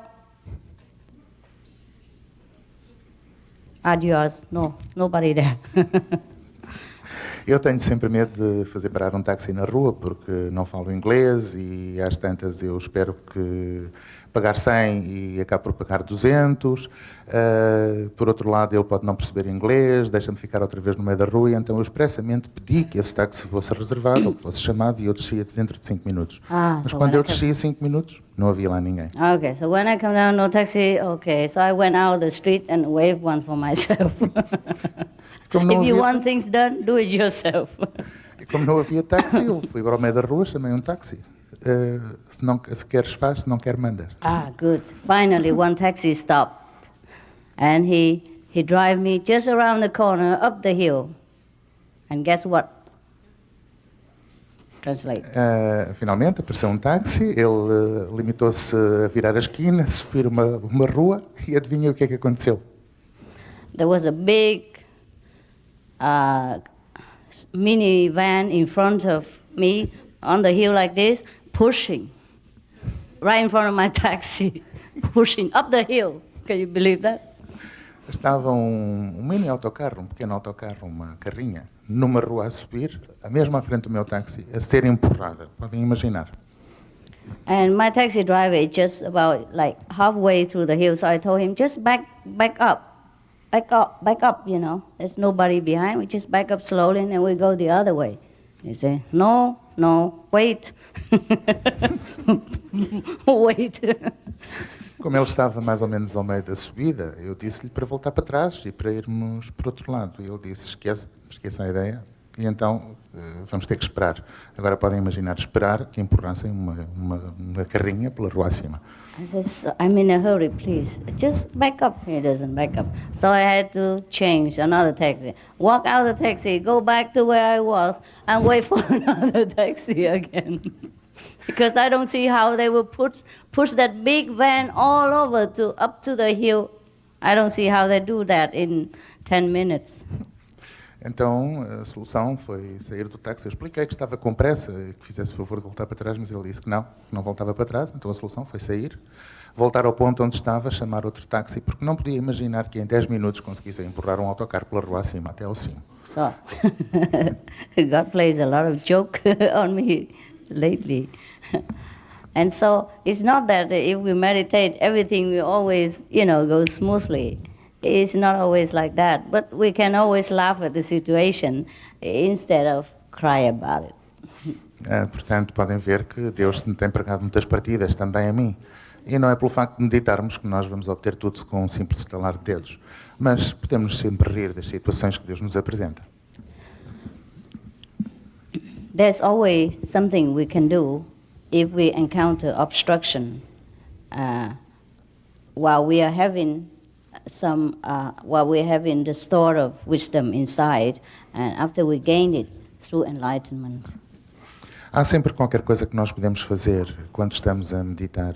adios, no, nobody there. Eu tenho sempre medo de fazer parar um táxi na rua porque não falo inglês e às tantas eu espero que pagar 100 e acabo por pagar 200. Por outro lado, ele pode não perceber inglês, deixa-me ficar outra vez no meio da rua, então eu expressamente pedi que esse táxi fosse reservado ou que fosse chamado e eu descia dentro de 5 minutos. Mas so quando eu descia 5 minutos, não havia lá ninguém. Okay, so when I come down, no taxi, okay. So I went out the street and waved one for myself. Como não If you havia- want things done, do it yourself. E como não havia táxi, eu fui para o meio da rua, chamei um táxi. Se queres faz, se não quer manda. Good. Finally, one taxi stopped. And he drive me just around the corner, up the hill. And guess what? Translate. Finalmente apareceu um táxi, ele limitou-se a virar a esquina, subir uma rua e adivinha o que é que aconteceu? There was a big minivan in front of me on the hill like this, pushing right in front of my taxi, pushing up the hill. Can you believe that? Estava um mini autocarro, um pequeno autocarro, uma carrinha, numa rua a subir, mesmo à frente do meu táxi, a ser empurrada. Podem imaginar. And my taxi driver is just about like halfway through the hill, so I told him, just back up, you know. There's nobody behind, we just back up slowly and then we go the other way. He said, no, wait. Wait. Como ele estava mais ou menos ao meio da subida, eu disse-lhe para voltar para trás e para irmos por outro lado. E ele disse, esqueça a ideia, e então vamos ter que esperar. Agora podem imaginar esperar que empurrassem uma carrinha pela rua acima. I said, I'm in a hurry, please. Just back up. He doesn't back up. So I had to change another taxi. Walk out of the taxi, go back to where I was, and wait for another taxi again. Because I don't see how they will push that big van all over up to the hill. I don't see how they do that in 10 minutes. Então a solução foi sair do táxi. Eu expliquei que estava com pressa, que fizesse o favor de voltar para trás, mas ele disse que não voltava para trás. Então a solução foi sair, voltar ao ponto onde estava, chamar outro táxi, porque não podia imaginar que em 10 minutos conseguisse empurrar um autocarro pela rua acima, até ao cimo. So, God plays a lot of joke on me lately. And so it's not that if we meditate, everything will always, go smoothly. It's not always like that, but we can always laugh at the situation instead of cry about it. Portanto, podem ver que Deus me tem pregado muitas partidas também a mim. E não é pelo facto de meditarmos que nós vamos obter tudo com um simples estalar de dedos. Mas podemos sempre rir das situações que Deus nos apresenta. There's always something we can do if we encounter obstruction while we are having the store of wisdom inside, and after we gain it through enlightenment. Há sempre qualquer coisa que nós podemos fazer quando estamos a meditar,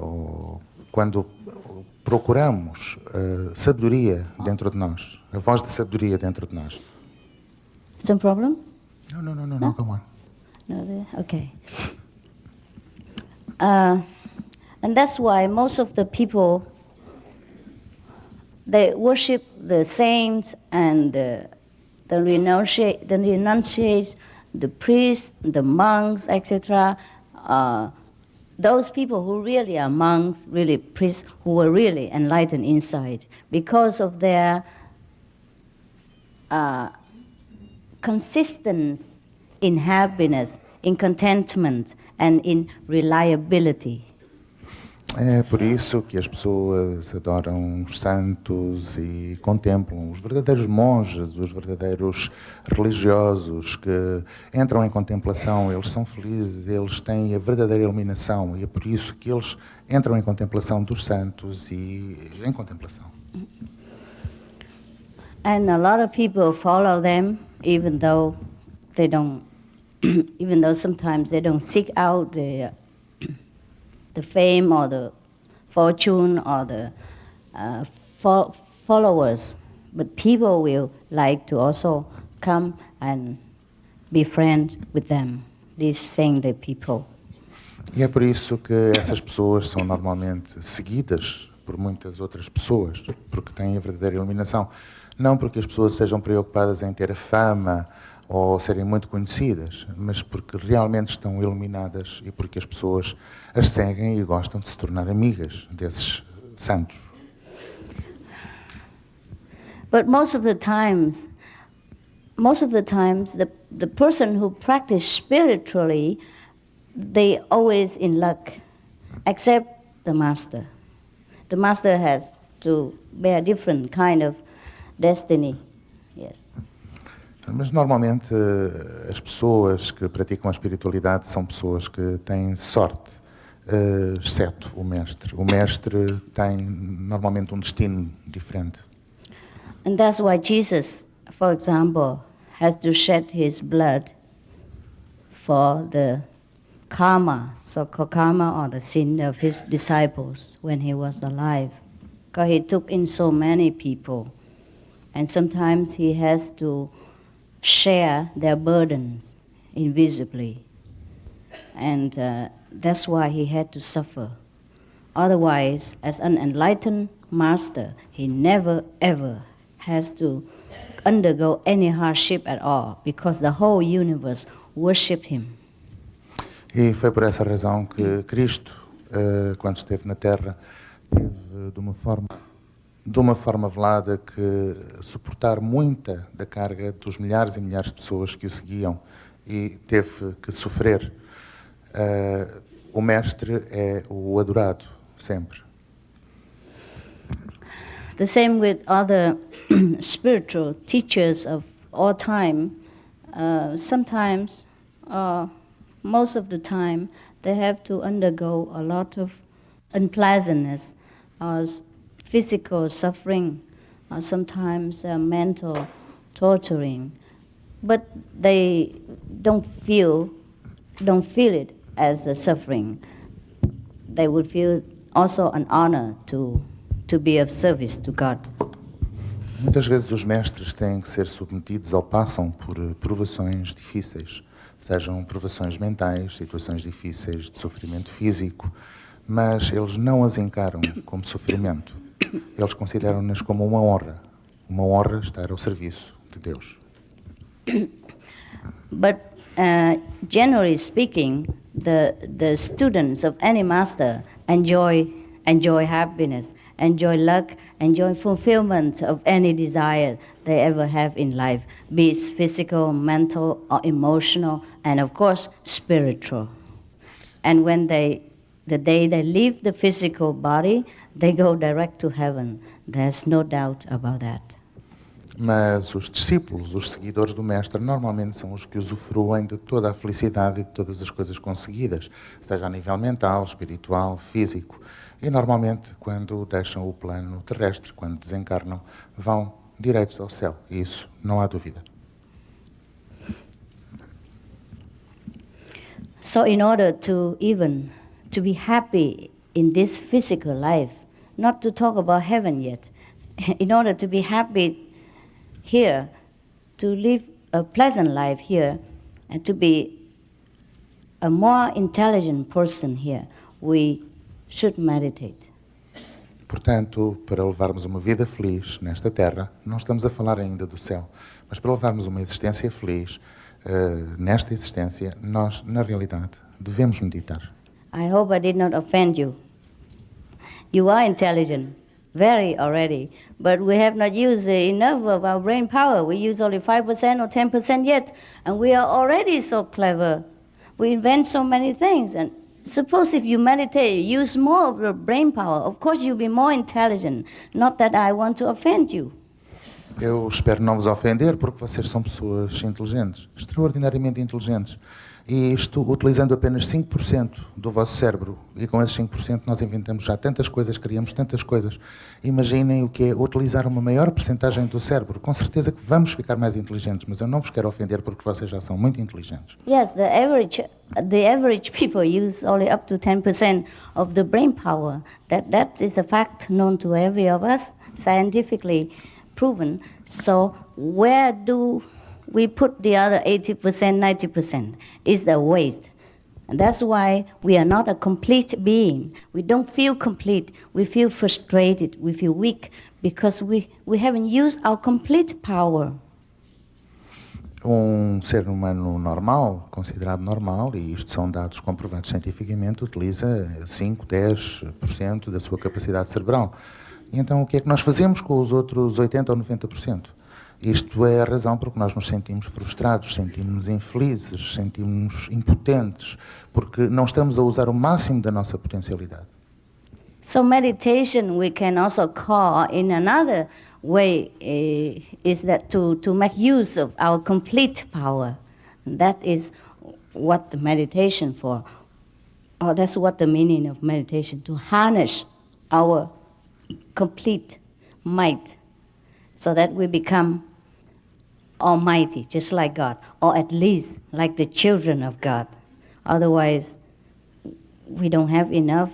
ou quando procuramos sabedoria dentro de nós, a voz de sabedoria dentro de nós. Some problem? No, come on. No, okay. And that's why most of the people, they worship the saints and the renunciates, the priests, the monks, etc. Those people who really are monks, really priests, who were really enlightened inside, because of their consistency in happiness, in contentment, and in reliability. É por isso que as pessoas adoram os santos e contemplam os verdadeiros monges, os verdadeiros religiosos que entram em contemplação, eles são felizes, eles têm a verdadeira iluminação e é por isso que eles entram em contemplação dos santos e em contemplação. And a lot of people follow them even though they don't, even though sometimes they don't seek out the fame or the fortune or the followers, but people will like to also come and be friends with them, these saintly people. E é por isso que essas pessoas são normalmente seguidas por muitas outras pessoas, porque têm a verdadeira iluminação. Não porque as pessoas estejam preocupadas em ter fama ou serem muito conhecidas, mas porque realmente estão iluminadas e porque as pessoas as seguem e gostam de se tornar amigas desses santos. But most of the times, the person who practice spiritually, they always in luck, except the master. The master has to bear different kind of destiny. Yes. Mas normalmente as pessoas que praticam a espiritualidade são pessoas que têm sorte, exceto o mestre. O mestre tem normalmente um destino diferente. And that's why Jesus, for example, has to shed his blood for the karma, so-called karma or the sin of his disciples when he was alive. Because he took in so many people. And sometimes he has to share their burdens invisibly. And that's why he had to suffer. Otherwise, as an enlightened master, he never ever has to undergo any hardship at all, because the whole universe worshipped him. E foi por essa razão que Cristo, quando esteve na Terra, teve de uma forma velada que suportar muita da carga dos milhares e milhares de pessoas que o seguiam e teve que sofrer. O mestre é o adorado, sempre. The same with other spiritual teachers of all time. Sometimes, most of the time, they have to undergo a lot of unpleasantness, physical suffering, sometimes mental torturing. But they don't feel it as a suffering. They would feel also an honor to be of service to God. Muitas vezes os mestres têm que ser submetidos ou passam por provações difíceis, sejam provações mentais, situações difíceis de sofrimento físico, mas eles não as encaram como sofrimento. Eles consideram-nas como uma honra estar ao serviço de Deus. But generally speaking, the students of any master enjoy happiness, enjoy luck, enjoy fulfillment of any desire they ever have in life, be it physical, mental, or emotional, and of course, spiritual. And when the day they leave the physical body, they go direct to heaven. There's no doubt about that. Mas os discípulos, os seguidores do mestre, normalmente são os que usufruem de toda a felicidade e de todas as coisas conseguidas, seja a nível mental, espiritual, físico. E normalmente, quando deixam o plano terrestre, quando desencarnam, vão direitos ao céu. E isso não há dúvida. So in order to be happy in this physical life, not to talk about heaven yet, in order to be happy here, to live a pleasant life here, and to be a more intelligent person here, we should meditate. Portanto, para levarmos uma vida feliz nesta terra, não estamos a falar ainda do céu, mas para levarmos uma existência feliz nesta existência, nós, na realidade, devemos meditar. I hope I did not offend you. You are intelligent, very already, but we have not used enough of our brain power. We use only 5% or 10% yet, and we are already so clever. We invent so many things, and suppose if you meditate, use more of your brain power, of course you'll be more intelligent. Not that I want to offend you. Eu espero não vos ofender, porque vocês são pessoas inteligentes, extraordinariamente inteligentes. E isto utilizando apenas 5% do vosso cérebro. E com esses 5% nós inventamos já tantas coisas, criamos tantas coisas. Imaginem o que é utilizar uma maior percentagem do cérebro. Com certeza que vamos ficar mais inteligentes, mas eu não vos quero ofender porque vocês já são muito inteligentes. Yes, the average people use only up to 10% of the brain power. That is a fact known to every of us scientifically. proven. So where do we put the other 80%, 90%? Is the waste. And that's why we are not a complete being. We don't feel complete. We feel frustrated. We feel weak because we haven't used our complete power. Ser humano normal, considerado normal, e isto são dados comprovados cientificamente, utiliza 5, 10% da sua capacidade cerebral. E então o que é que nós fazemos com os outros 80% ou 90%? Isto é a razão por que nós nos sentimos frustrados, sentimos-nos infelizes, sentimos-nos impotentes, porque não estamos a usar o máximo da nossa potencialidade. So meditation we can also call in another way is that to make use of our complete power. And that is what the meditation for. Or that's what the meaning of meditation, to harness our complete might so that we become almighty, just like God, or at least like the children of God. Otherwise, we don't have enough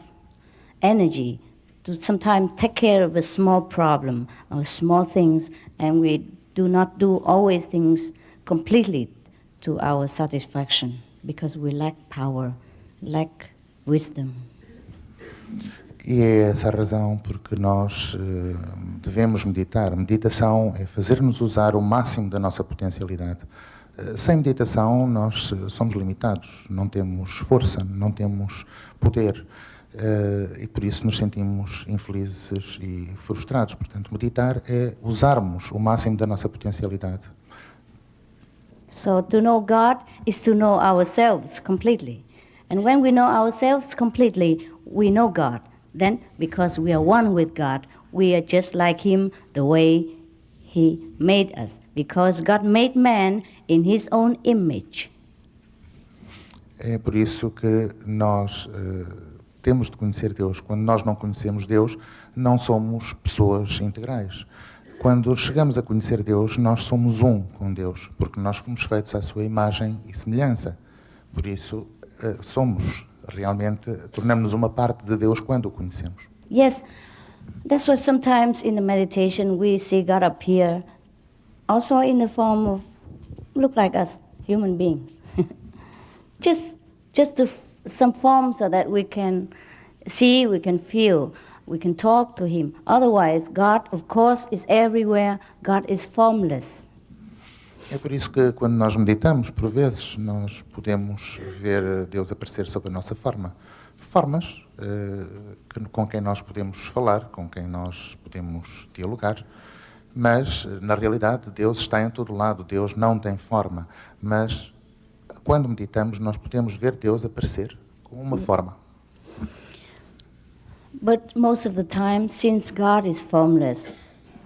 energy to sometimes take care of a small problem or small things, and we do not do always things completely to our satisfaction because we lack power, lack wisdom. E é essa a razão porque nós devemos meditar. Meditação é fazer-nos usar o máximo da nossa potencialidade. Sem meditação, nós somos limitados, não temos força, não temos poder. E por isso nos sentimos infelizes e frustrados. Portanto, meditar é usarmos o máximo da nossa potencialidade. So to know God is to know ourselves completely. And when we know ourselves completely, we know God. Then, because we are one with God, we are just like Him the way He made us. Because God made man in His own image. É por isso que nós temos de conhecer Deus. Quando nós não conhecemos Deus, não somos pessoas integrais. Quando chegamos a conhecer Deus, nós somos um com Deus, porque nós fomos feitos à sua imagem e semelhança. Por isso, realmente, tornamos-nos uma parte de Deus quando o conhecemos. Yes, that's why sometimes in the meditation we see God appear also in the form of, look like us, human beings. just some form so that we can see, we can feel, we can talk to Him. Otherwise, God, of course, is everywhere. God is formless. É por isso que quando nós meditamos, por vezes, nós podemos ver Deus aparecer sob a nossa forma. Formas com quem nós podemos falar, com quem nós podemos dialogar, mas, na realidade, Deus está em todo lado. Deus não tem forma, mas quando meditamos, nós podemos ver Deus aparecer com uma forma. But most of the time, since God is formless,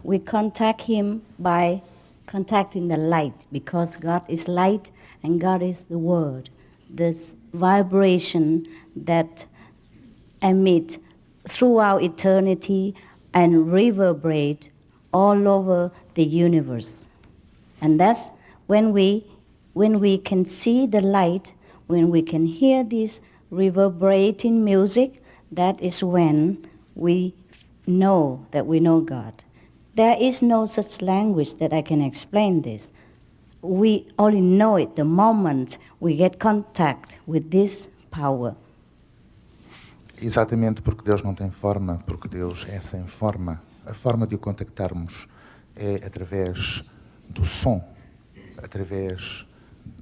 we contact Him by contacting the light, because God is light and God is the Word. This vibration that emit throughout eternity and reverberate all over the universe. And that's when we can see the light, when we can hear this reverberating music, that is when we know that we know God. There is no such language that I can explain this. We only know it the moment we get contact with this power. Exatamente porque Deus não tem forma, porque Deus é sem forma. A forma de o contactarmos é através do som, através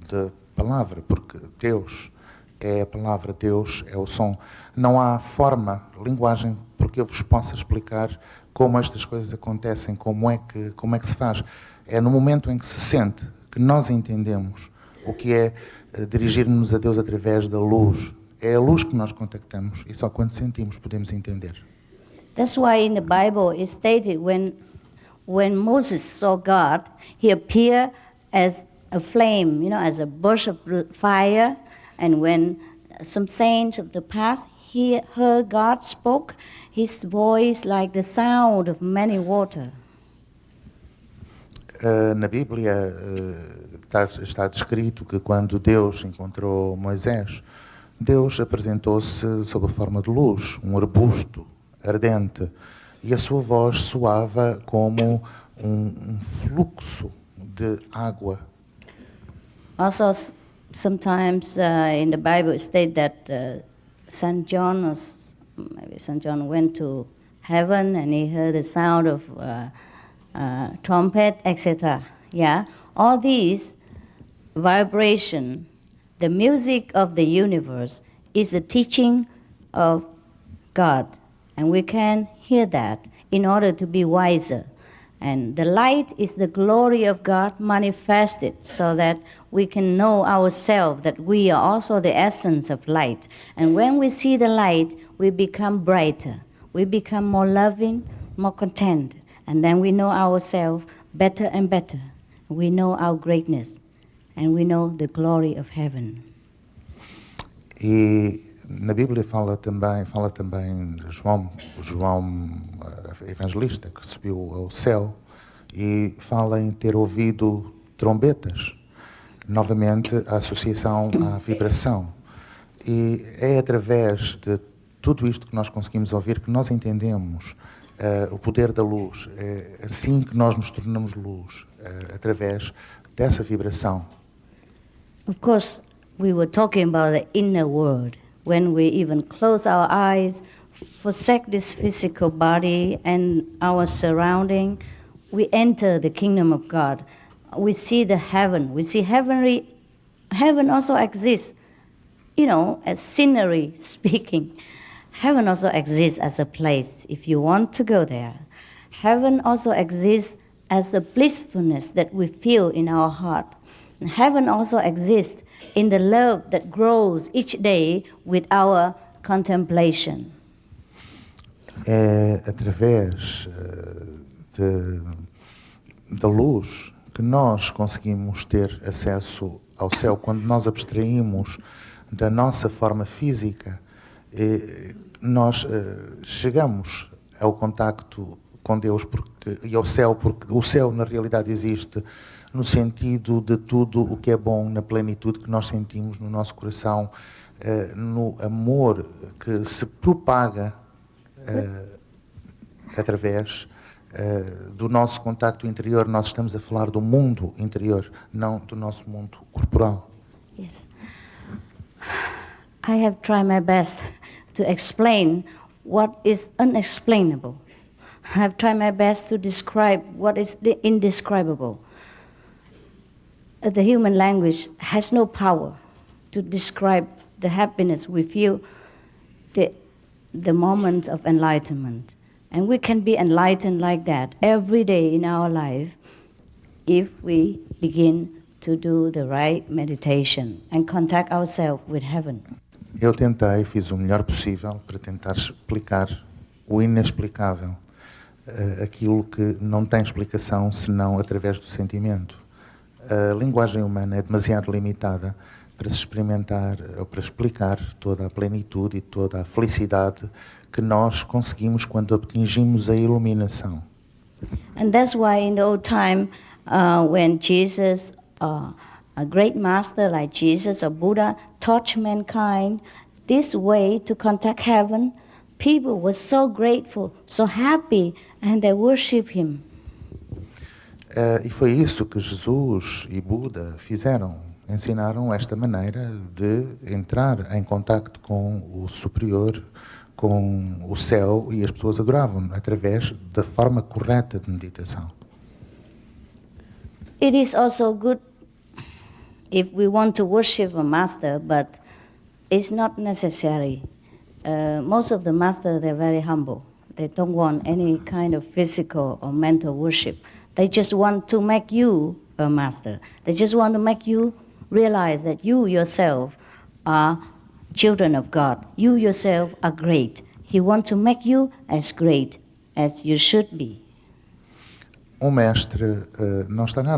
da palavra, porque Deus é a palavra, Deus é o som. Não há forma, linguagem, porque eu vos possa explicar como estas coisas acontecem, como é que se faz. É no momento em que se sente, que nós entendemos o que é dirigir-nos a Deus através da luz. É a luz que nós contactamos e só quando sentimos podemos entender. That's why in the Bible it's stated when Moses saw God, he appeared as a flame, as a burst of fire. And when some saints of the past heard God spoke, His voice like the sound of many water. Na Bíblia está descrito que quando Deus encontrou Moisés, Deus apresentou-se sob a forma de luz, um arbusto ardente, e a sua voz soava como fluxo de água. Also, sometimes in the Bible it states that St. John, or maybe St. John went to heaven and he heard the sound of trumpet, etc. Yeah, all these vibration, the music of the universe is a teaching of God, and we can hear that in order to be wiser. And the light is the glory of God manifested so that we can know ourselves that we are also the essence of light. And when we see the light, we become brighter. We become more loving, more content. And then we know ourselves better and better. We know our greatness. And we know the glory of heaven. E na Bíblia fala também João evangelista, que subiu ao céu, e fala em ter ouvido trombetas. Novamente, a associação à vibração. E é através de tudo isto que nós conseguimos ouvir que nós entendemos o poder da luz. É assim que nós nos tornamos luz, através dessa vibração. Of course, we were talking about the inner world. When we even close our eyes, forsake this physical body and our surrounding, we enter the kingdom of God. We see the heaven. We see heaven also exists, as scenery speaking. Heaven also exists as a place if you want to go there. Heaven also exists as the blissfulness that we feel in our heart. And heaven also exists in the love that grows each day with our contemplation. É através da luz que nós conseguimos ter acesso ao céu. Quando nós abstraímos da nossa forma física, nós chegamos ao contacto com Deus e ao céu, porque o céu na realidade existe no sentido de tudo o que é bom, na plenitude que nós sentimos no nosso coração, no amor que se propaga através do nosso contacto interior. Nós estamos a falar do mundo interior, não do nosso mundo corporal. Yes. I have tried my best to explain what is unexplainable. I have tried my best to describe what is the indescribable. The human language has no power to describe the happiness we feel, the moment of enlightenment. And we can be enlightened like that every day in our life if we begin to do the right meditation and contact ourselves with heaven. Eu fiz o melhor possível para tentar explicar o inexplicável, aquilo que não tem explicação senão através do sentimento. A linguagem humana é demasiado limitada para se experimentar ou para explicar toda a plenitude e toda a felicidade que nós conseguimos quando atingimos a iluminação. And that's why in the old time, when Jesus, a great master like Jesus or Buddha, taught mankind this way to contact heaven, people were so grateful, so happy, and they worship him. E foi isso que Jesus e Buda fizeram. Ensinaram esta maneira de entrar em contacto com o superior, com o céu, e as pessoas adoravam através da forma correta de meditação. It is also good if we want to worship a master, but it's not necessary. Most of the masters, they're very humble. They don't want any kind of physical or mental worship. They just want to make you a master. They just want to make you realize that you yourself are children of God. You yourself are great. He wants to make you as great as you should be. Mestre,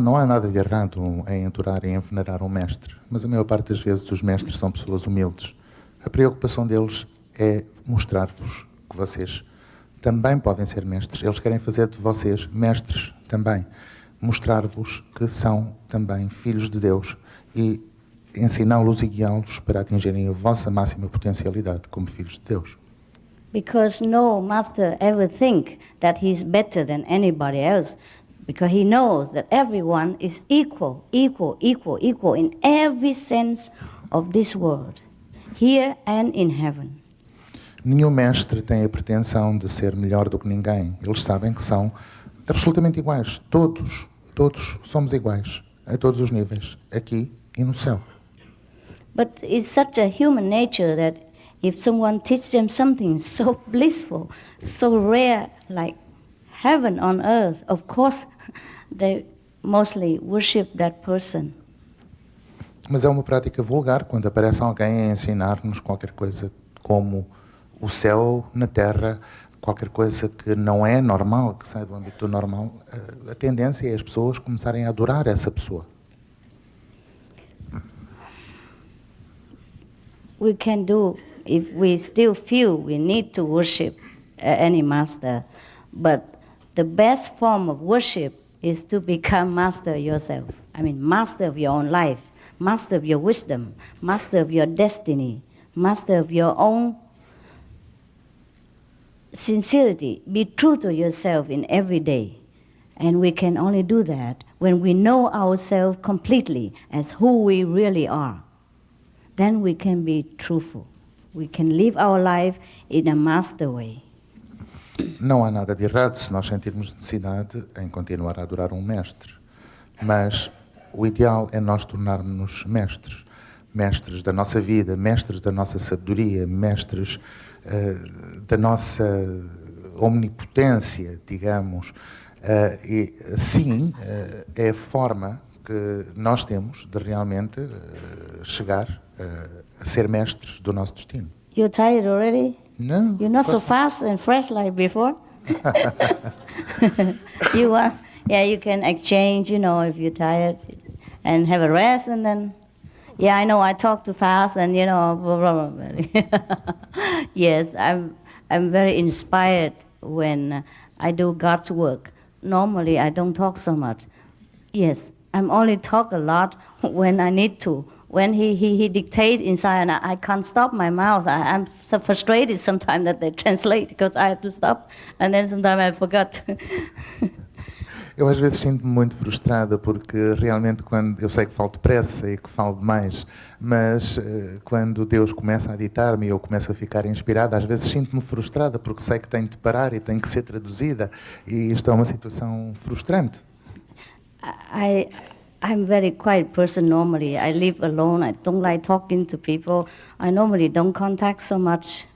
não há nada de errado em adorar e em venerar mestre, mas a maior parte das vezes os mestres são pessoas humildes. A preocupação deles é mostrar-vos que vocês também podem ser mestres. Eles querem fazer de vocês mestres também. Mostrar-vos que são também filhos de Deus e ensiná-los e guiá-los para atingirem a vossa máxima potencialidade como filhos de Deus. Because no master ever think that he's better than anybody else. because he knows that everyone is equal in every sense of this world, here and in heaven. Nenhum mestre tem a pretensão de ser melhor do que ninguém. Eles sabem que são absolutamente iguais. Todos somos iguais, a todos os níveis, aqui e no céu. But it's such a human nature that if someone teaches them something so blissful, so rare, like heaven on earth, of course they mostly worship that person. Mas é uma prática vulgar quando aparece alguém a ensinar-nos qualquer coisa como o céu na terra, qualquer coisa que não é normal, que sai do âmbito do normal. A tendência é as pessoas começarem a adorar essa pessoa. We can do, if we still feel we need to worship any master, but the best form of worship is to become master yourself. I mean, master of your own life, master of your wisdom, master of your destiny, master of your own sincerity. Be true to yourself in every day. And we can only do that when we know ourselves completely as who we really are. Then we can be truthful. We can live our life in a master way. Não há nada de errado se nós sentirmos necessidade em continuar a adorar um mestre. Mas o ideal é nós tornarmos-nos mestres. Mestres da nossa vida, mestres da nossa sabedoria, mestres da nossa omnipotência, digamos. E sim, é a forma que nós temos de realmente chegar a ser mestres do nosso destino. You're tired already? No. You're not so fast and fresh like before? You can exchange, if you're tired, and have a rest, and then, I know I talk too fast, and blah, blah, blah. Yes, I'm very inspired when I do God's work. Normally, I don't talk so much. Yes, I'm only talk a lot when I need to. When he dictates inside and I can't stop my mouth, I'm so frustrated sometimes that they translate because I have to stop and then sometimes I forgot. Eu às vezes sinto-me muito frustrada porque realmente quando eu sei que falo depressa e que falo demais, mas quando Deus começa a ditar-me e eu começo a ficar inspirada, às vezes sinto-me frustrada porque sei que tenho de parar e tenho que ser traduzida e isto é uma situação frustrante. I'm a very quiet person normally. I live alone. I don't like talking to people. I normally don't contact so much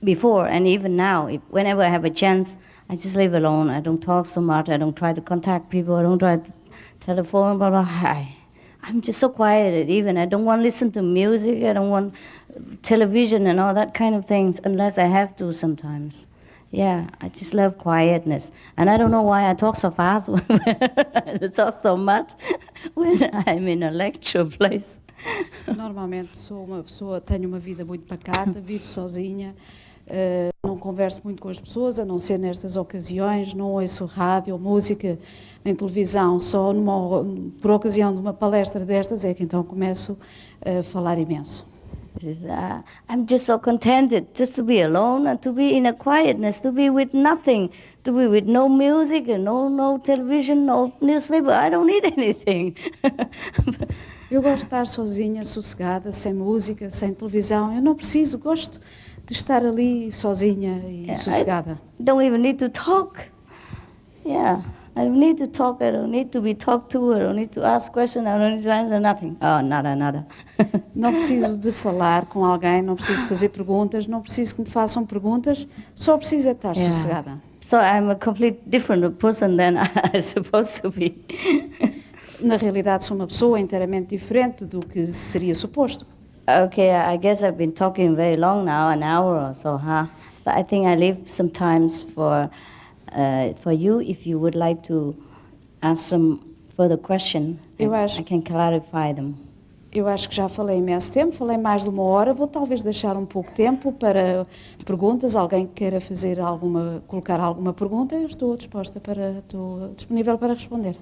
before and even now. Whenever I have a chance, I just live alone. I don't talk so much. I don't try to contact people. I don't try to telephone, blah, blah. I'm just so quiet. Even I don't want to listen to music. I don't want television and all that kind of things unless I have to sometimes. Yeah, I just love quietness. And I don't know why I talk so fast, I talk so much when I'm in a lecture place. Normalmente sou uma pessoa, tenho uma vida muito pacata, vivo sozinha, não converso muito com as pessoas, a não ser nestas ocasiões, não ouço rádio ou música, nem televisão, só por ocasião de uma palestra destas é que então começo a falar imenso. I'm just so contented just to be alone and to be in a quietness, to be with nothing, to be with no music and no television, no newspaper. I don't need anything. Eu gosto de estar sozinha, sossegada, sem música, sem televisão. Eu não preciso, gosto de estar ali sozinha e sossegada. I don't even need to talk. Yeah. I don't need to talk, I don't need to be talked to, I don't need to ask questions, I don't need to answer nothing. Oh, nada. Não preciso de falar com alguém, não preciso de fazer perguntas, não preciso que me façam perguntas, só preciso de estar sossegada. So I'm a complete different person than I'm supposed to be. Na realidade sou uma pessoa inteiramente diferente do que seria suposto. Okay, I guess I've been talking very long now, an hour or so, huh? So I think I leave some times for you, if you would like to ask some further question, I can clarify them. Eu acho que já falei imenso tempo, falei mais de uma hora, vou talvez deixar um pouco tempo para perguntas, alguém que queira colocar alguma pergunta, eu estou disponível para responder.